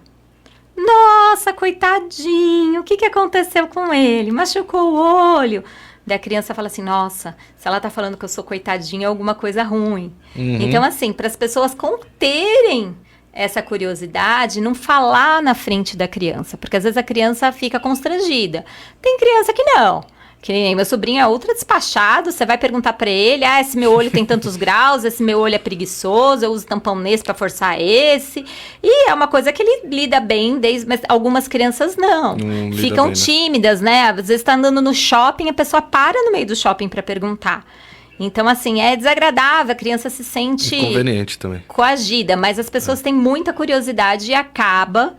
Nossa, coitadinho, o que aconteceu com ele? Machucou o olho. Daí a criança fala assim, nossa, se ela tá falando que eu sou coitadinha, é alguma coisa ruim. Então, assim, para as pessoas conterem essa curiosidade, não falar na frente da criança, porque às vezes a criança fica constrangida. Tem criança que não. Que nem meu sobrinho é ultra despachado, você vai perguntar pra ele, esse meu olho tem tantos graus, esse meu olho é preguiçoso, eu uso tampão nesse pra forçar esse. E é uma coisa que ele lida bem, mas algumas crianças não ficam bem, tímidas, né? Às vezes tá andando no shopping, a pessoa para no meio do shopping pra perguntar. Então, assim, é desagradável, a criança se sente inconveniente também, coagida, mas as pessoas têm muita curiosidade e acaba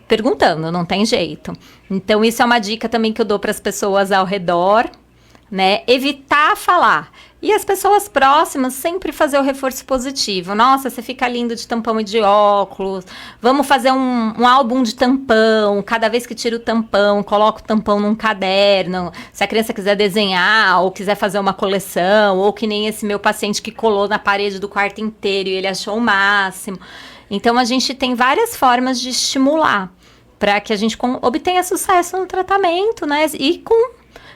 perguntando, não tem jeito. Então, isso é uma dica também que eu dou para as pessoas ao redor, né? Evitar falar. E as pessoas próximas sempre fazer o reforço positivo. Nossa, você fica lindo de tampão e de óculos. Vamos fazer um álbum de tampão. Cada vez que tira o tampão, coloca o tampão num caderno. Se a criança quiser desenhar ou quiser fazer uma coleção, ou que nem esse meu paciente que colou na parede do quarto inteiro e ele achou o máximo. Então, a gente tem várias formas de estimular para que a gente obtenha sucesso no tratamento, né? E com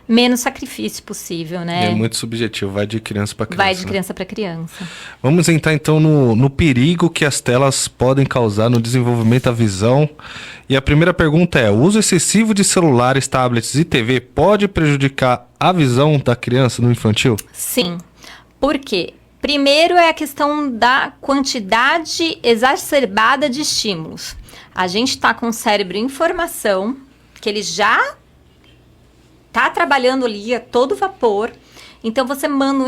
menos sacrifício possível, né? É muito subjetivo, vai de criança para criança. Vai de criança para criança. Vamos entrar então no perigo que as telas podem causar no desenvolvimento da visão. E a primeira pergunta é, o uso excessivo de celulares, tablets e TV pode prejudicar a visão da criança no infantil? Sim. Por quê? Primeiro é a questão da quantidade exacerbada de estímulos. A gente está com o cérebro em formação, que ele já está trabalhando ali a todo vapor. Então, você manda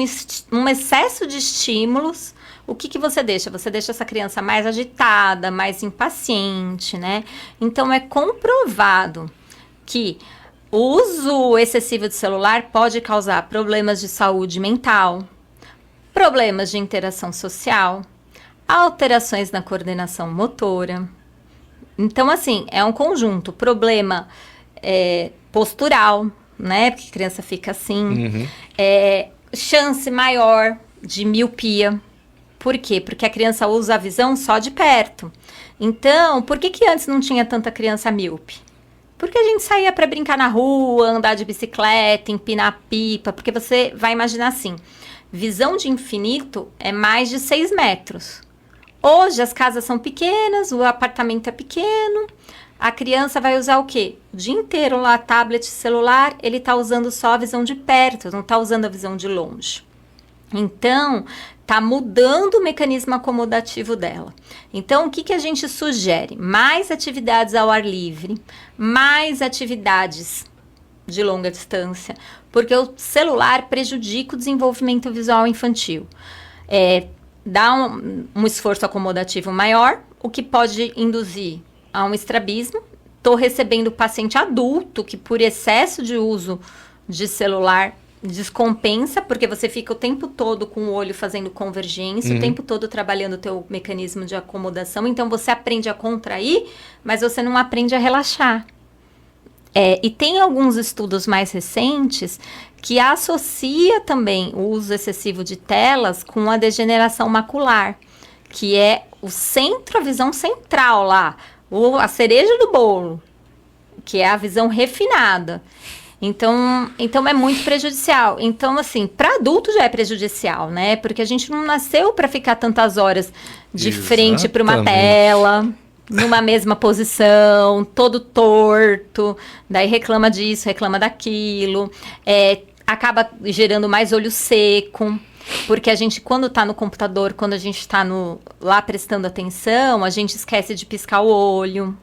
um excesso de estímulos. O que você deixa? Você deixa essa criança mais agitada, mais impaciente, né? Então, é comprovado que o uso excessivo de celular pode causar problemas de saúde mental, problemas de interação social, alterações na coordenação motora. Então, assim, é um conjunto. Problema postural, né? Porque a criança fica assim. Chance maior de miopia. Por quê? Porque a criança usa a visão só de perto. Então, por que antes não tinha tanta criança míope? Porque a gente saía para brincar na rua, andar de bicicleta, empinar pipa. Porque você vai imaginar assim, visão de infinito é mais de 6 metros. Hoje as casas são pequenas, o apartamento é pequeno, a criança vai usar o quê? O dia inteiro lá, tablet, celular, ele está usando só a visão de perto, não está usando a visão de longe. Então, está mudando o mecanismo acomodativo dela. Então, o que a gente sugere? Mais atividades ao ar livre, mais atividades de longa distância, porque o celular prejudica o desenvolvimento visual infantil. Dá um esforço acomodativo maior, o que pode induzir a um estrabismo. Estou recebendo paciente adulto que, por excesso de uso de celular, descompensa, porque você fica o tempo todo com o olho fazendo convergência, o tempo todo trabalhando o teu mecanismo de acomodação. Então, você aprende a contrair, mas você não aprende a relaxar. E tem alguns estudos mais recentes que associa também o uso excessivo de telas com a degeneração macular, que é a visão central lá, a cereja do bolo, que é a visão refinada. Então é muito prejudicial. Então, assim, para adulto já é prejudicial, né? Porque a gente não nasceu para ficar tantas horas de frente para uma tela, numa mesma posição, todo torto, daí reclama disso, reclama daquilo, acaba gerando mais olho seco, porque a gente, quando está no computador, quando a gente está lá prestando atenção, a gente esquece de piscar o olho.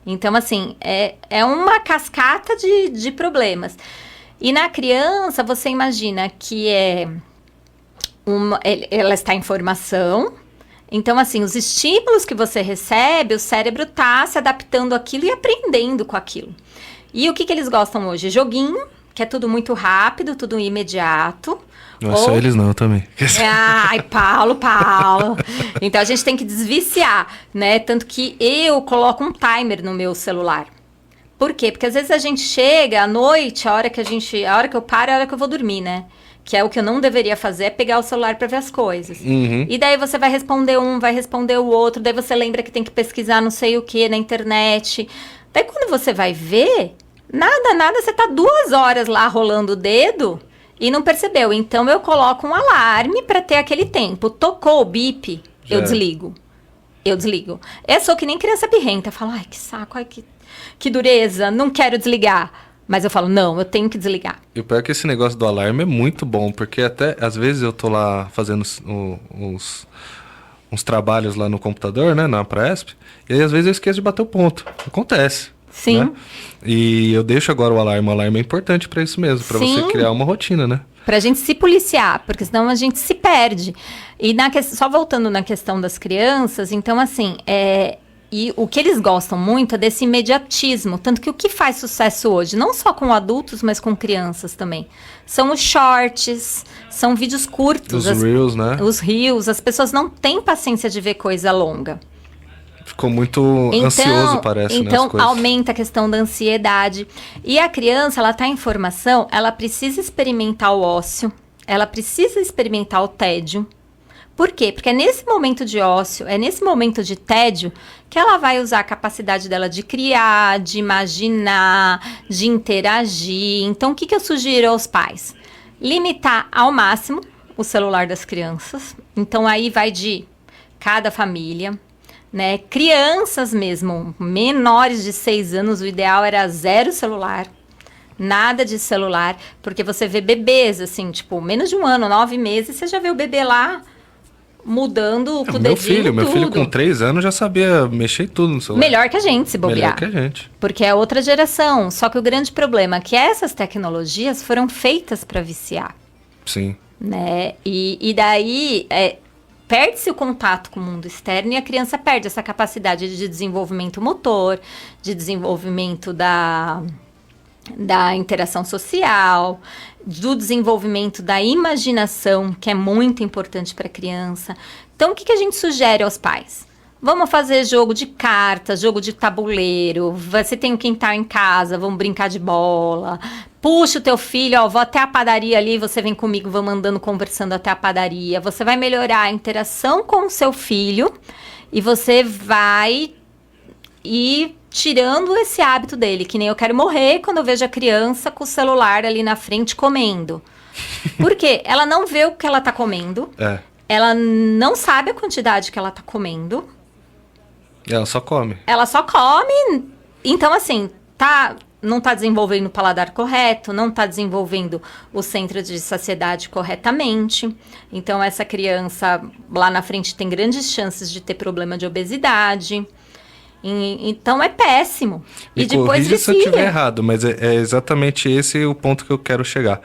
Então, assim, é uma cascata de problemas. E na criança, você imagina que ela está em formação. Então, assim, os estímulos que você recebe, o cérebro está se adaptando àquilo e aprendendo com aquilo. E o que eles gostam hoje? Joguinho, que é tudo muito rápido, tudo imediato. Não é só eles não, também. Ai, Paulo. Então, a gente tem que desviciar, né? Tanto que eu coloco um timer no meu celular. Por quê? Porque às vezes a gente chega à noite, a hora que eu paro é a hora que eu vou dormir, né? Que é o que eu não deveria fazer, é pegar o celular para ver as coisas. Uhum. E daí você vai responder vai responder o outro, daí você lembra que tem que pesquisar não sei o que na internet. Daí quando você vai ver, nada, você tá 2 horas lá rolando o dedo e não percebeu. Então eu coloco um alarme para ter aquele tempo. Tocou o bip, eu desligo. Eu sou que nem criança birrenta, falo, ai que saco, ai que dureza, não quero desligar. Mas eu falo, não, eu tenho que desligar. E o pior é que esse negócio do alarme é muito bom, porque até, às vezes, eu tô lá fazendo uns trabalhos lá no computador, né, na Praesp, e aí, às vezes, eu esqueço de bater o ponto. Acontece. Sim. Né? E eu deixo agora o alarme é importante para isso mesmo, para você criar uma rotina, né? Pra gente se policiar, porque senão a gente se perde. E só voltando na questão das crianças, então, assim, e o que eles gostam muito é desse imediatismo. Tanto que o que faz sucesso hoje, não só com adultos, mas com crianças também, são os shorts, são vídeos curtos. Os reels, né? Os reels. As pessoas não têm paciência de ver coisa longa. Ficou muito ansioso, parece, né? Então, aumenta a questão da ansiedade. E a criança, ela está em formação, ela precisa experimentar o ócio, ela precisa experimentar o tédio. Por quê? Porque é nesse momento de ócio, é nesse momento de tédio que ela vai usar a capacidade dela de criar, de imaginar, de interagir. Então, o que eu sugiro aos pais? Limitar ao máximo o celular das crianças. Então, aí vai de cada família, né? Crianças mesmo, menores de 6 anos, o ideal era 0 celular. Nada de celular, porque você vê bebês, assim, tipo, menos de 1 ano, 9 meses, você já vê o bebê lá mudando com o dedinho meu filho com 3 anos já sabia mexer tudo no celular. Melhor que a gente, se bobear. Melhor que a gente. Porque é outra geração. Só que o grande problema é que essas tecnologias foram feitas para viciar. Sim. Né? E daí perde-se o contato com o mundo externo e a criança perde essa capacidade de desenvolvimento motor, de desenvolvimento da interação social, do desenvolvimento da imaginação, que é muito importante para a criança. Então, o que a gente sugere aos pais? Vamos fazer jogo de cartas, jogo de tabuleiro, você tem um quintal em casa, vamos brincar de bola, puxa o teu filho, vou até a padaria ali, você vem comigo, vamos andando, conversando até a padaria. Você vai melhorar a interação com o seu filho e você vai ir tirando esse hábito dele, que nem eu quero morrer quando eu vejo a criança com o celular ali na frente comendo. Por quê? Ela não vê o que ela tá comendo, ela não sabe a quantidade que ela tá comendo. Ela só come. Então, assim, não tá desenvolvendo o paladar correto, não tá desenvolvendo o centro de saciedade corretamente. Então, essa criança lá na frente tem grandes chances de ter problema de obesidade. Então é péssimo. E depois se eu estiver errado, mas é exatamente esse o ponto que eu quero chegar.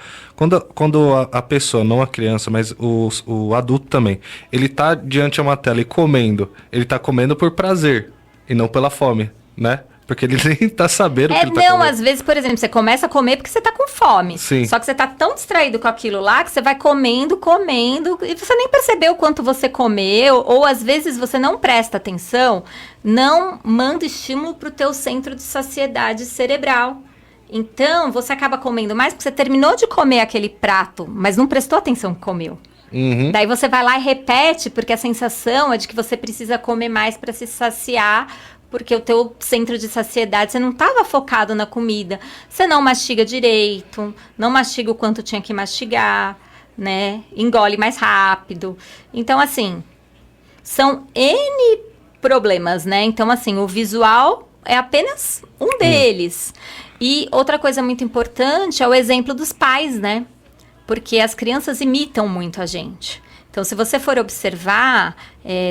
Quando a pessoa, não a criança, mas o adulto também, ele tá diante de uma tela e comendo, ele tá comendo por prazer e não pela fome, né? Porque ele nem tá sabendo o que ele tá comendo. Às vezes, por exemplo, você começa a comer porque você tá com fome. Sim. Só que você tá tão distraído com aquilo lá que você vai comendo, e você nem percebeu o quanto você comeu, ou às vezes você não presta atenção, não manda estímulo pro teu centro de saciedade cerebral. Então, você acaba comendo mais porque você terminou de comer aquele prato, mas não prestou atenção que comeu. Uhum. Daí você vai lá e repete, porque a sensação é de que você precisa comer mais para se saciar, porque o teu centro de saciedade, você não estava focado na comida. Você não mastiga direito, não mastiga o quanto tinha que mastigar, né? Engole mais rápido. Então, assim, são N problemas, né? Então, assim, o visual é apenas um deles. E outra coisa muito importante é o exemplo dos pais, né? Porque as crianças imitam muito a gente. Então, se você for observar,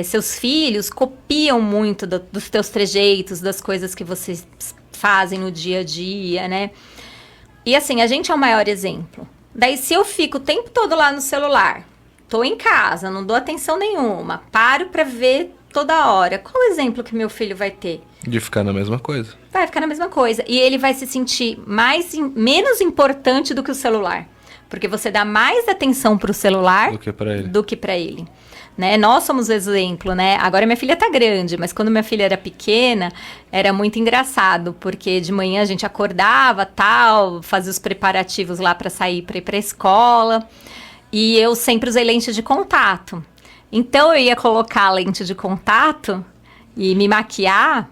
seus filhos copiam muito dos teus trejeitos, das coisas que vocês fazem no dia a dia, né? E assim, a gente é o maior exemplo. Daí, se eu fico o tempo todo lá no celular, tô em casa, não dou atenção nenhuma, paro pra ver toda hora, qual o exemplo que meu filho vai ter? De ficar na mesma coisa. Vai ficar na mesma coisa. E ele vai se sentir menos importante do que o celular. Porque você dá mais atenção pro celular do que para ele. Né? Nós somos o exemplo, né? Agora minha filha tá grande, mas quando minha filha era pequena, era muito engraçado, porque de manhã a gente acordava, tal, fazia os preparativos lá para sair, para ir pra escola, e eu sempre usei lente de contato. Então eu ia colocar a lente de contato e me maquiar.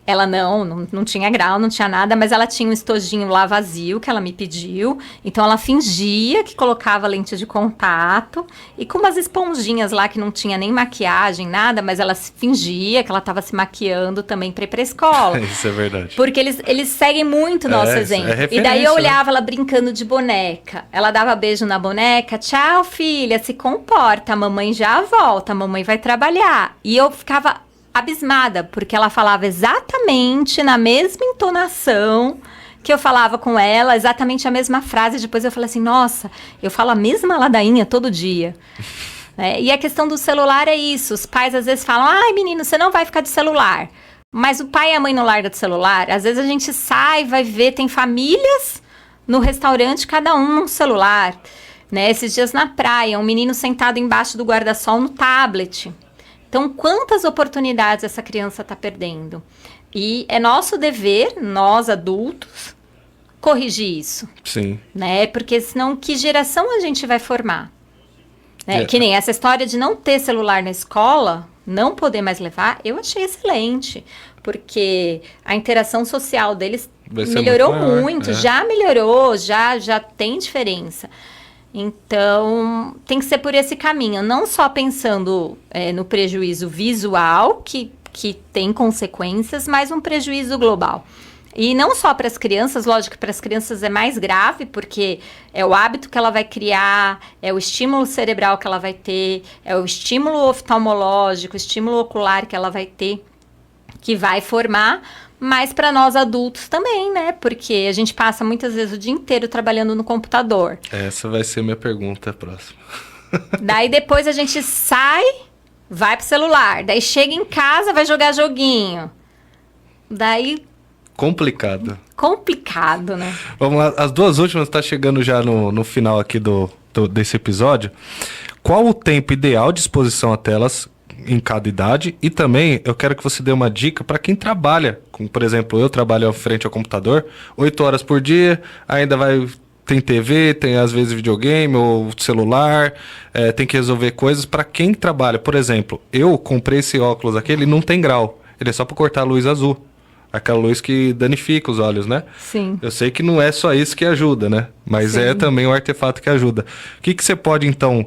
Ela não tinha grau, não tinha nada, mas ela tinha um estojinho lá vazio que ela me pediu. Então, ela fingia que colocava lente de contato e com umas esponjinhas lá que não tinha nem maquiagem, nada, mas ela fingia que ela estava se maquiando também para ir para a escola. Isso é verdade. Porque eles seguem muito o nosso exemplo. E daí eu olhava ela brincando de boneca. Ela dava beijo na boneca. Tchau, filha, se comporta, a mamãe já volta, a mamãe vai trabalhar. E eu ficava abismada, porque ela falava exatamente na mesma entonação que eu falava com ela, exatamente a mesma frase. Depois eu falei assim, nossa, eu falo a mesma ladainha todo dia. E a questão do celular é isso. Os pais às vezes falam, ai menino, você não vai ficar de celular. Mas o pai e a mãe não largam de celular. Às vezes a gente sai, vai ver, tem famílias no restaurante, cada um num celular. Né? Esses dias na praia, um menino sentado embaixo do guarda-sol no tablet. Então, quantas oportunidades essa criança está perdendo? E é nosso dever, nós adultos, corrigir isso. Sim. Né? Porque senão, que geração a gente vai formar? Né? Que nem essa história de não ter celular na escola, não poder mais levar, eu achei excelente. Porque a interação social deles melhorou muito, já melhorou, já tem diferença. Então, tem que ser por esse caminho, não só pensando no prejuízo visual, que tem consequências, mas um prejuízo global. E não só para as crianças, lógico que para as crianças é mais grave, porque é o hábito que ela vai criar, é o estímulo cerebral que ela vai ter, é o estímulo oftalmológico, o estímulo ocular que ela vai ter, que vai formar. Mas para nós adultos também, né? Porque a gente passa muitas vezes o dia inteiro trabalhando no computador. Essa vai ser minha pergunta próxima. Daí depois a gente sai, vai pro celular. Daí chega em casa, vai jogar joguinho. Daí... Complicado, né? Vamos lá, as duas últimas tá chegando já no final aqui desse episódio. Qual o tempo ideal de exposição a telas em cada idade? E também eu quero que você dê uma dica para quem trabalha, como por exemplo, eu trabalho frente ao computador 8 horas por dia, ainda tem TV, tem às vezes videogame ou celular, tem que resolver coisas. Para quem trabalha, por exemplo, eu comprei esse óculos aqui, ele não tem grau, ele é só para cortar a luz azul, aquela luz que danifica os olhos, né? Sim. Eu sei que não é só isso que ajuda, né? Mas Sim. É também um artefato que ajuda. O que você pode, então,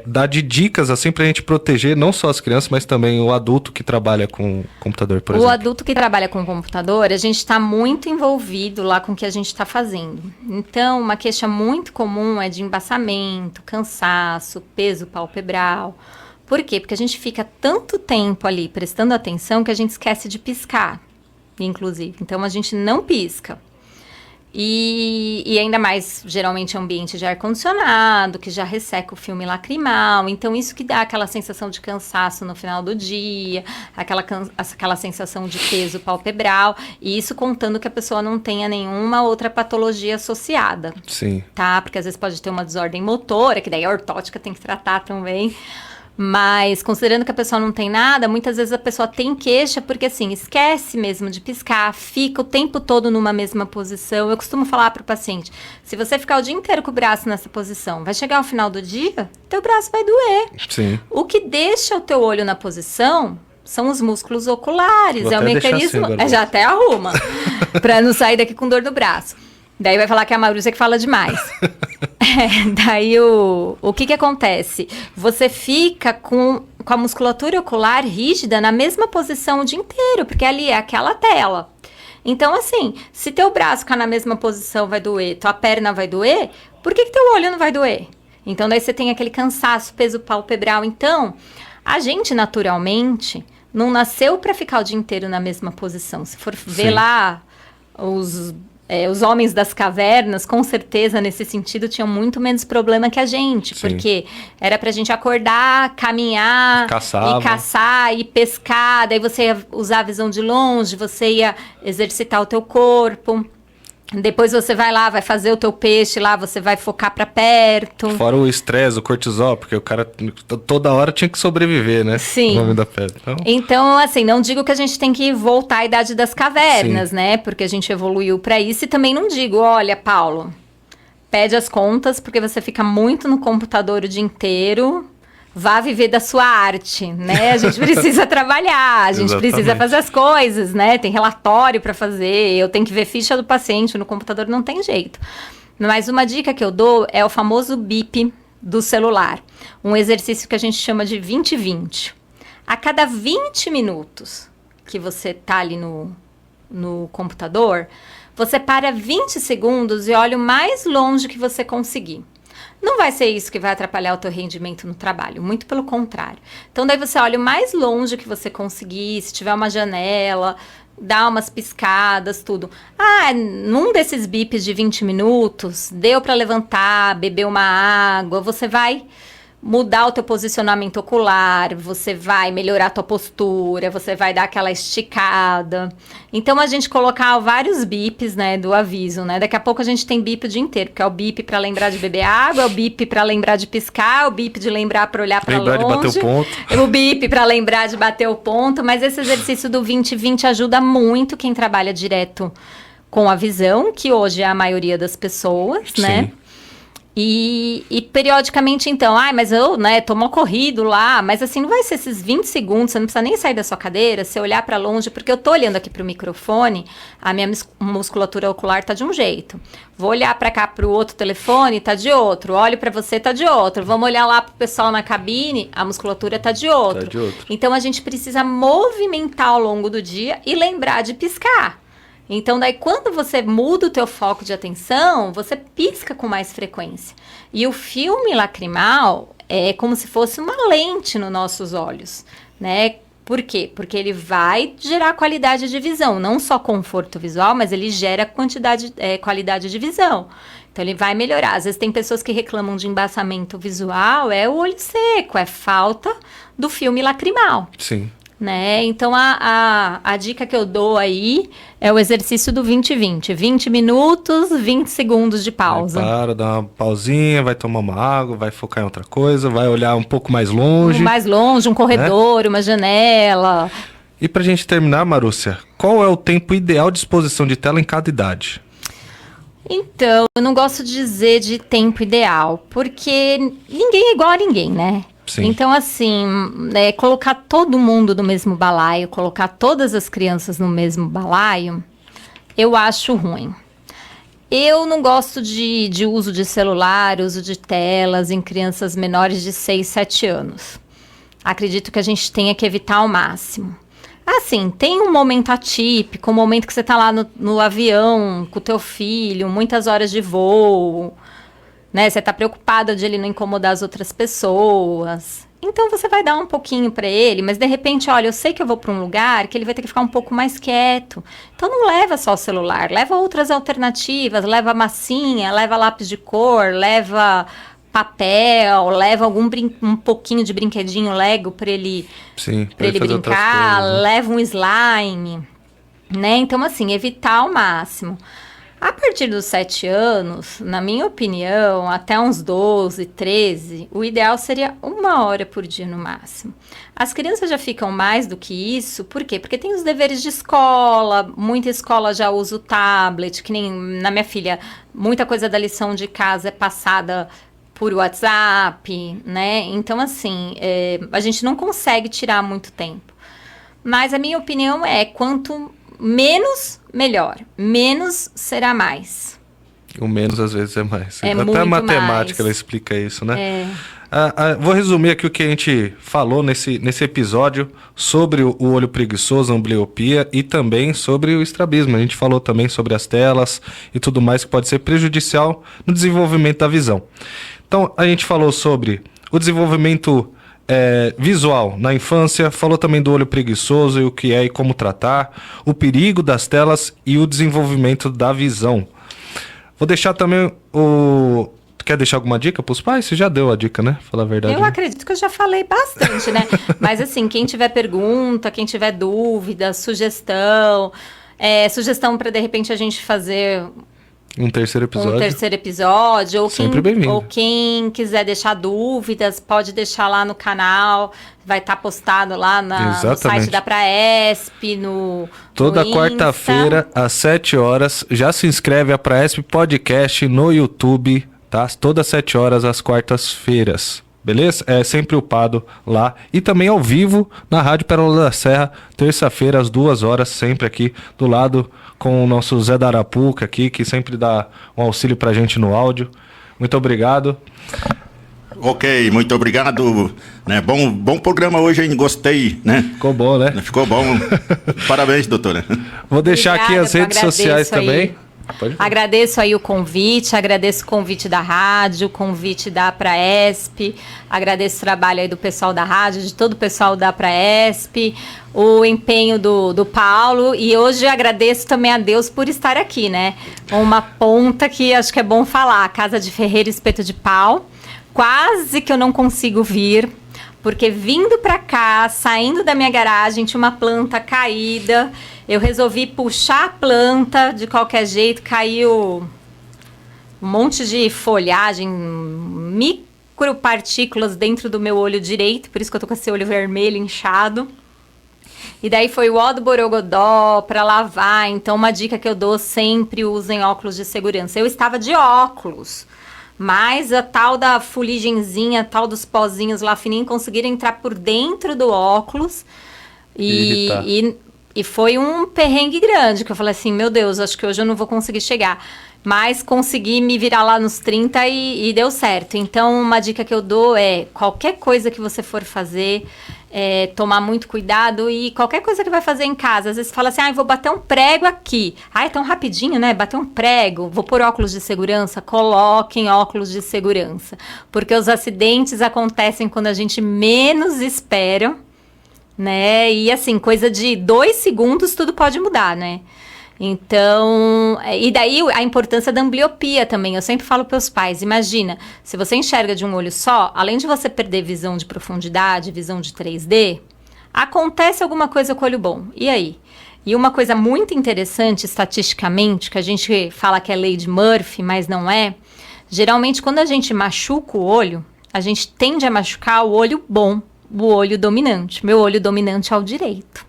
dar de dicas, assim, pra gente proteger não só as crianças, mas também o adulto que trabalha com computador, por exemplo? O adulto que trabalha com computador, a gente está muito envolvido lá com o que a gente está fazendo. Então, uma queixa muito comum é de embaçamento, cansaço, peso palpebral. Por quê? Porque a gente fica tanto tempo ali prestando atenção que a gente esquece de piscar. Inclusive, então a gente não pisca. E ainda mais, geralmente, ambiente de ar-condicionado, que já resseca o filme lacrimal. Então, isso que dá aquela sensação de cansaço no final do dia, aquela sensação de peso palpebral. E isso contando que a pessoa não tenha nenhuma outra patologia associada. Sim. Tá? Porque às vezes pode ter uma desordem motora, que daí a ortótica tem que tratar também. Mas, considerando que a pessoa não tem nada, muitas vezes a pessoa tem queixa porque, assim, esquece mesmo de piscar, fica o tempo todo numa mesma posição. Eu costumo falar para o paciente, se você ficar o dia inteiro com o braço nessa posição, vai chegar ao final do dia, teu braço vai doer. Sim. O que deixa o teu olho na posição são os músculos oculares. Vou é o até deixar mecanismo. assim agora. Já até arruma. Pra não sair daqui com dor no braço. Daí vai falar que é a Marúcia que fala demais. Daí o que acontece? Você fica com a musculatura ocular rígida na mesma posição o dia inteiro, porque ali é aquela tela. Então, assim, se teu braço ficar na mesma posição vai doer, tua perna vai doer, por que teu olho não vai doer? Então, daí você tem aquele cansaço, peso palpebral. Então, a gente naturalmente não nasceu para ficar o dia inteiro na mesma posição. Se for ver lá os homens das cavernas, com certeza, nesse sentido, tinham muito menos problema que a gente. Sim. Porque era pra gente acordar, caminhar, Caçava. e caçar, e pescar. Daí você ia usar a visão de longe, você ia exercitar o teu corpo. Depois você vai lá, vai fazer o teu peixe lá, você vai focar pra perto. Fora o estresse, o cortisol, porque o cara toda hora tinha que sobreviver, né? Sim. O nome da pedra. Então, assim, não digo que a gente tem que voltar à idade das cavernas, sim, né? Porque a gente evoluiu pra isso. E também não digo, olha, Paulo, pede as contas, porque você fica muito no computador o dia inteiro. Vá viver da sua arte, né? A gente precisa trabalhar, a gente precisa fazer as coisas, né? Tem relatório para fazer, eu tenho que ver ficha do paciente, no computador não tem jeito. Mas uma dica que eu dou é o famoso bip do celular. Um exercício que a gente chama de 20-20. A cada 20 minutos que você tá ali no computador, você para 20 segundos e olha o mais longe que você conseguir. Não vai ser isso que vai atrapalhar o teu rendimento no trabalho, muito pelo contrário. Então, daí você olha o mais longe que você conseguir, se tiver uma janela, dá umas piscadas, tudo. Num desses bips de 20 minutos, deu para levantar, beber uma água, você vai mudar o teu posicionamento ocular, você vai melhorar a tua postura, você vai dar aquela esticada. Então, a gente colocar vários bips, né, do aviso, né? Daqui a pouco a gente tem bip o dia inteiro, porque é o bip para lembrar de beber água, é o bip para lembrar de piscar, é o bip de lembrar para olhar para longe. Lembrar de bater o ponto. O bip para lembrar de bater o ponto, mas esse exercício do 20-20 ajuda muito quem trabalha direto com a visão, que hoje é a maioria das pessoas, né? E periodicamente, então, mas eu, né, tô mal corrido lá, mas assim, não vai ser esses 20 segundos, você não precisa nem sair da sua cadeira, você olhar para longe, porque eu tô olhando aqui pro microfone, a minha musculatura ocular tá de um jeito. Vou olhar para cá pro outro telefone, tá de outro. Olho para você, tá de outro. Vamos olhar lá pro pessoal na cabine, a musculatura tá de outro. Então, a gente precisa movimentar ao longo do dia e lembrar de piscar. Então, daí, quando você muda o teu foco de atenção, você pisca com mais frequência. E o filme lacrimal é como se fosse uma lente nos nossos olhos, né? Por quê? Porque ele vai gerar qualidade de visão. Não só conforto visual, mas ele gera qualidade de visão. Então, ele vai melhorar. Às vezes, tem pessoas que reclamam de embaçamento visual, é o olho seco, é falta do filme lacrimal. Sim. Né? Então, a dica que eu dou aí é o exercício do 20-20. 20 minutos, 20 segundos de pausa. Para, dá uma pausinha, vai tomar uma água, vai focar em outra coisa, vai olhar um pouco mais longe. Mais longe, um corredor, né? Uma janela. E pra gente terminar, Marúcia, qual é o tempo ideal de exposição de tela em cada idade? Então, eu não gosto de dizer de tempo ideal, porque ninguém é igual a ninguém, né? Sim. Então, assim, colocar todo mundo no mesmo balaio, colocar todas as crianças no mesmo balaio, eu acho ruim. Eu não gosto de uso de celular, uso de telas em crianças menores de 6, 7 anos. Acredito que a gente tenha que evitar ao máximo. Assim, tem um momento atípico, um momento que você está lá no avião com o teu filho, muitas horas de voo, né? Você está preocupada de ele não incomodar as outras pessoas. Então, você vai dar um pouquinho para ele, mas de repente, olha, eu sei que eu vou para um lugar que ele vai ter que ficar um pouco mais quieto. Então, não leva só o celular, leva outras alternativas, leva massinha, leva lápis de cor, leva papel, leva um pouquinho de brinquedinho Lego para ele, pra ele brincar, coisas, né? Leva um slime, né? Então, assim, evitar ao máximo. A partir dos 7 anos, na minha opinião, até uns 12, 13, o ideal seria 1 hora por dia no máximo. As crianças já ficam mais do que isso, por quê? Porque tem os deveres de escola, muita escola já usa o tablet, que nem na minha filha, muita coisa da lição de casa é passada por WhatsApp, né? Então, assim, a gente não consegue tirar muito tempo. Mas a minha opinião é, quanto menos, melhor. Menos será mais. O menos às vezes é mais. É Até muito a matemática mais. ela explica isso, né? É. Vou resumir aqui o que a gente falou nesse episódio sobre o olho preguiçoso, a ambliopia e também sobre o estrabismo. A gente falou também sobre as telas e tudo mais que pode ser prejudicial no desenvolvimento da visão. Então, a gente falou sobre o desenvolvimento visual na infância, falou também do olho preguiçoso e o que é e como tratar, o perigo das telas e o desenvolvimento da visão. Vou deixar também o... Quer deixar alguma dica para os pais? Você já deu a dica, né? Fala a verdade. Eu acredito que eu já falei bastante, né? Mas assim, quem tiver pergunta, quem tiver dúvida, sugestão para de repente a gente fazer um terceiro episódio. Ou quem quiser deixar dúvidas, pode deixar lá no canal. Vai estar postado lá no site da Praesp, Toda no quarta-feira, às 7 horas, já se inscreve a Praesp Podcast no YouTube, tá? Todas 7 horas, às quartas-feiras. Beleza? É sempre upado lá. E também ao vivo na Rádio Pérola da Serra, terça-feira, às 2 horas, sempre aqui do lado com o nosso Zé da Arapuca aqui, que sempre dá um auxílio pra gente no áudio. Muito obrigado. Ok, muito obrigado. Né? Bom programa hoje, hein? Gostei, né? Ficou bom, né? Ficou bom. Parabéns, doutora. Vou deixar aqui as redes sociais também. Agradeço aí o convite, agradeço o convite da rádio, o convite da Praesp, agradeço o trabalho aí do pessoal da rádio, de todo o pessoal da Praesp, o empenho do Paulo, e hoje agradeço também a Deus por estar aqui, né? Uma ponta que acho que é bom falar, Casa de Ferreira Espeto de Pau, quase que eu não consigo vir, porque vindo pra cá, saindo da minha garagem, tinha uma planta caída. Eu resolvi puxar a planta de qualquer jeito, caiu um monte de folhagem, micropartículas dentro do meu olho direito, por isso que eu tô com esse olho vermelho inchado. E daí foi o ó do borogodó para lavar. Então, uma dica que eu dou, sempre usem óculos de segurança. Eu estava de óculos, mas a tal da fuligenzinha, a tal dos pozinhos lá fininhos, conseguiram entrar por dentro do óculos e foi um perrengue grande, que eu falei assim, meu Deus, acho que hoje eu não vou conseguir chegar. Mas consegui me virar lá nos 30 e deu certo. Então, uma dica que eu dou é, qualquer coisa que você for fazer, tomar muito cuidado. E qualquer coisa que vai fazer em casa, às vezes fala assim, vou bater um prego aqui. É tão rapidinho, né? Bater um prego, vou pôr óculos de segurança. Coloquem óculos de segurança. Porque os acidentes acontecem quando a gente menos espera, né? E assim, coisa de 2 segundos tudo pode mudar, né? Então, e daí a importância da ambliopia também. Eu sempre falo para os pais, imagina, se você enxerga de um olho só, além de você perder visão de profundidade, visão de 3D, acontece alguma coisa com o olho bom. E aí? E uma coisa muito interessante, estatisticamente, que a gente fala que é lei de Murphy, mas não é, geralmente quando a gente machuca o olho, a gente tende a machucar o olho bom, o olho dominante. Meu olho dominante é o direito.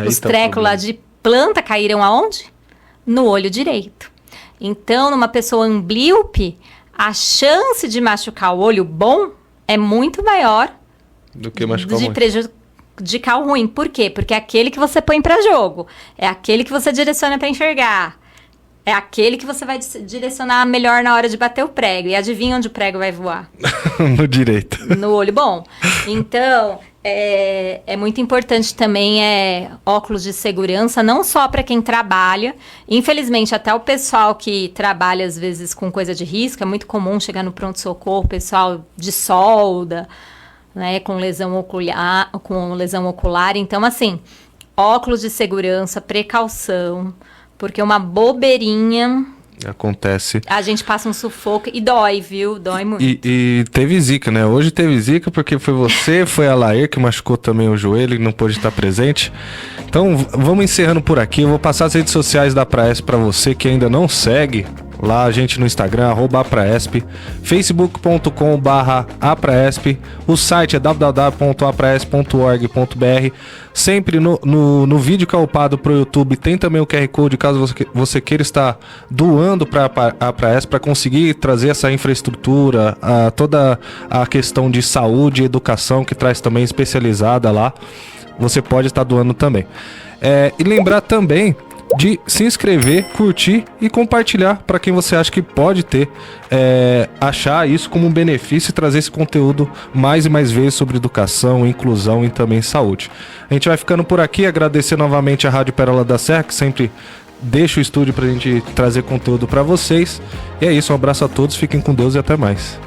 Os trecos lá de planta caíram aonde? No olho direito. Então, numa pessoa amblíope, a chance de machucar o olho bom é muito maior do que machucar de prejudicar o ruim. Por quê? Porque é aquele que você põe para jogo, é aquele que você direciona para enxergar, é aquele que você vai direcionar melhor na hora de bater o prego. E adivinha onde o prego vai voar? No direito. No olho bom. Então, é muito importante também óculos de segurança, não só para quem trabalha. Infelizmente, até o pessoal que trabalha, às vezes, com coisa de risco, é muito comum chegar no pronto-socorro, pessoal de solda, né, com lesão ocular. Então, assim, óculos de segurança, precaução, porque uma bobeirinha acontece. A gente passa um sufoco e dói, viu? Dói muito. E teve zica, né? Hoje teve zica porque foi você, foi a Laer que machucou também o joelho e não pôde estar presente. Então, vamos encerrando por aqui. Eu vou passar as redes sociais da Praesp para você que ainda não segue. Lá a gente no Instagram, @apraesp, facebook.com/apraesp, o site é www.apraesp.org.br. Sempre no vídeo que é upado pro YouTube tem também o QR Code, caso você queira estar doando para a Praesp para conseguir trazer essa infraestrutura, toda a questão de saúde e educação que traz também especializada lá. você pode estar doando também. E lembrar também de se inscrever, curtir e compartilhar para quem você acha que pode achar isso como um benefício e trazer esse conteúdo mais e mais vezes sobre educação, inclusão e também saúde. A gente vai ficando por aqui, agradecer novamente a Rádio Pérola da Serra, que sempre deixa o estúdio para a gente trazer conteúdo para vocês. E é isso, um abraço a todos, fiquem com Deus e até mais.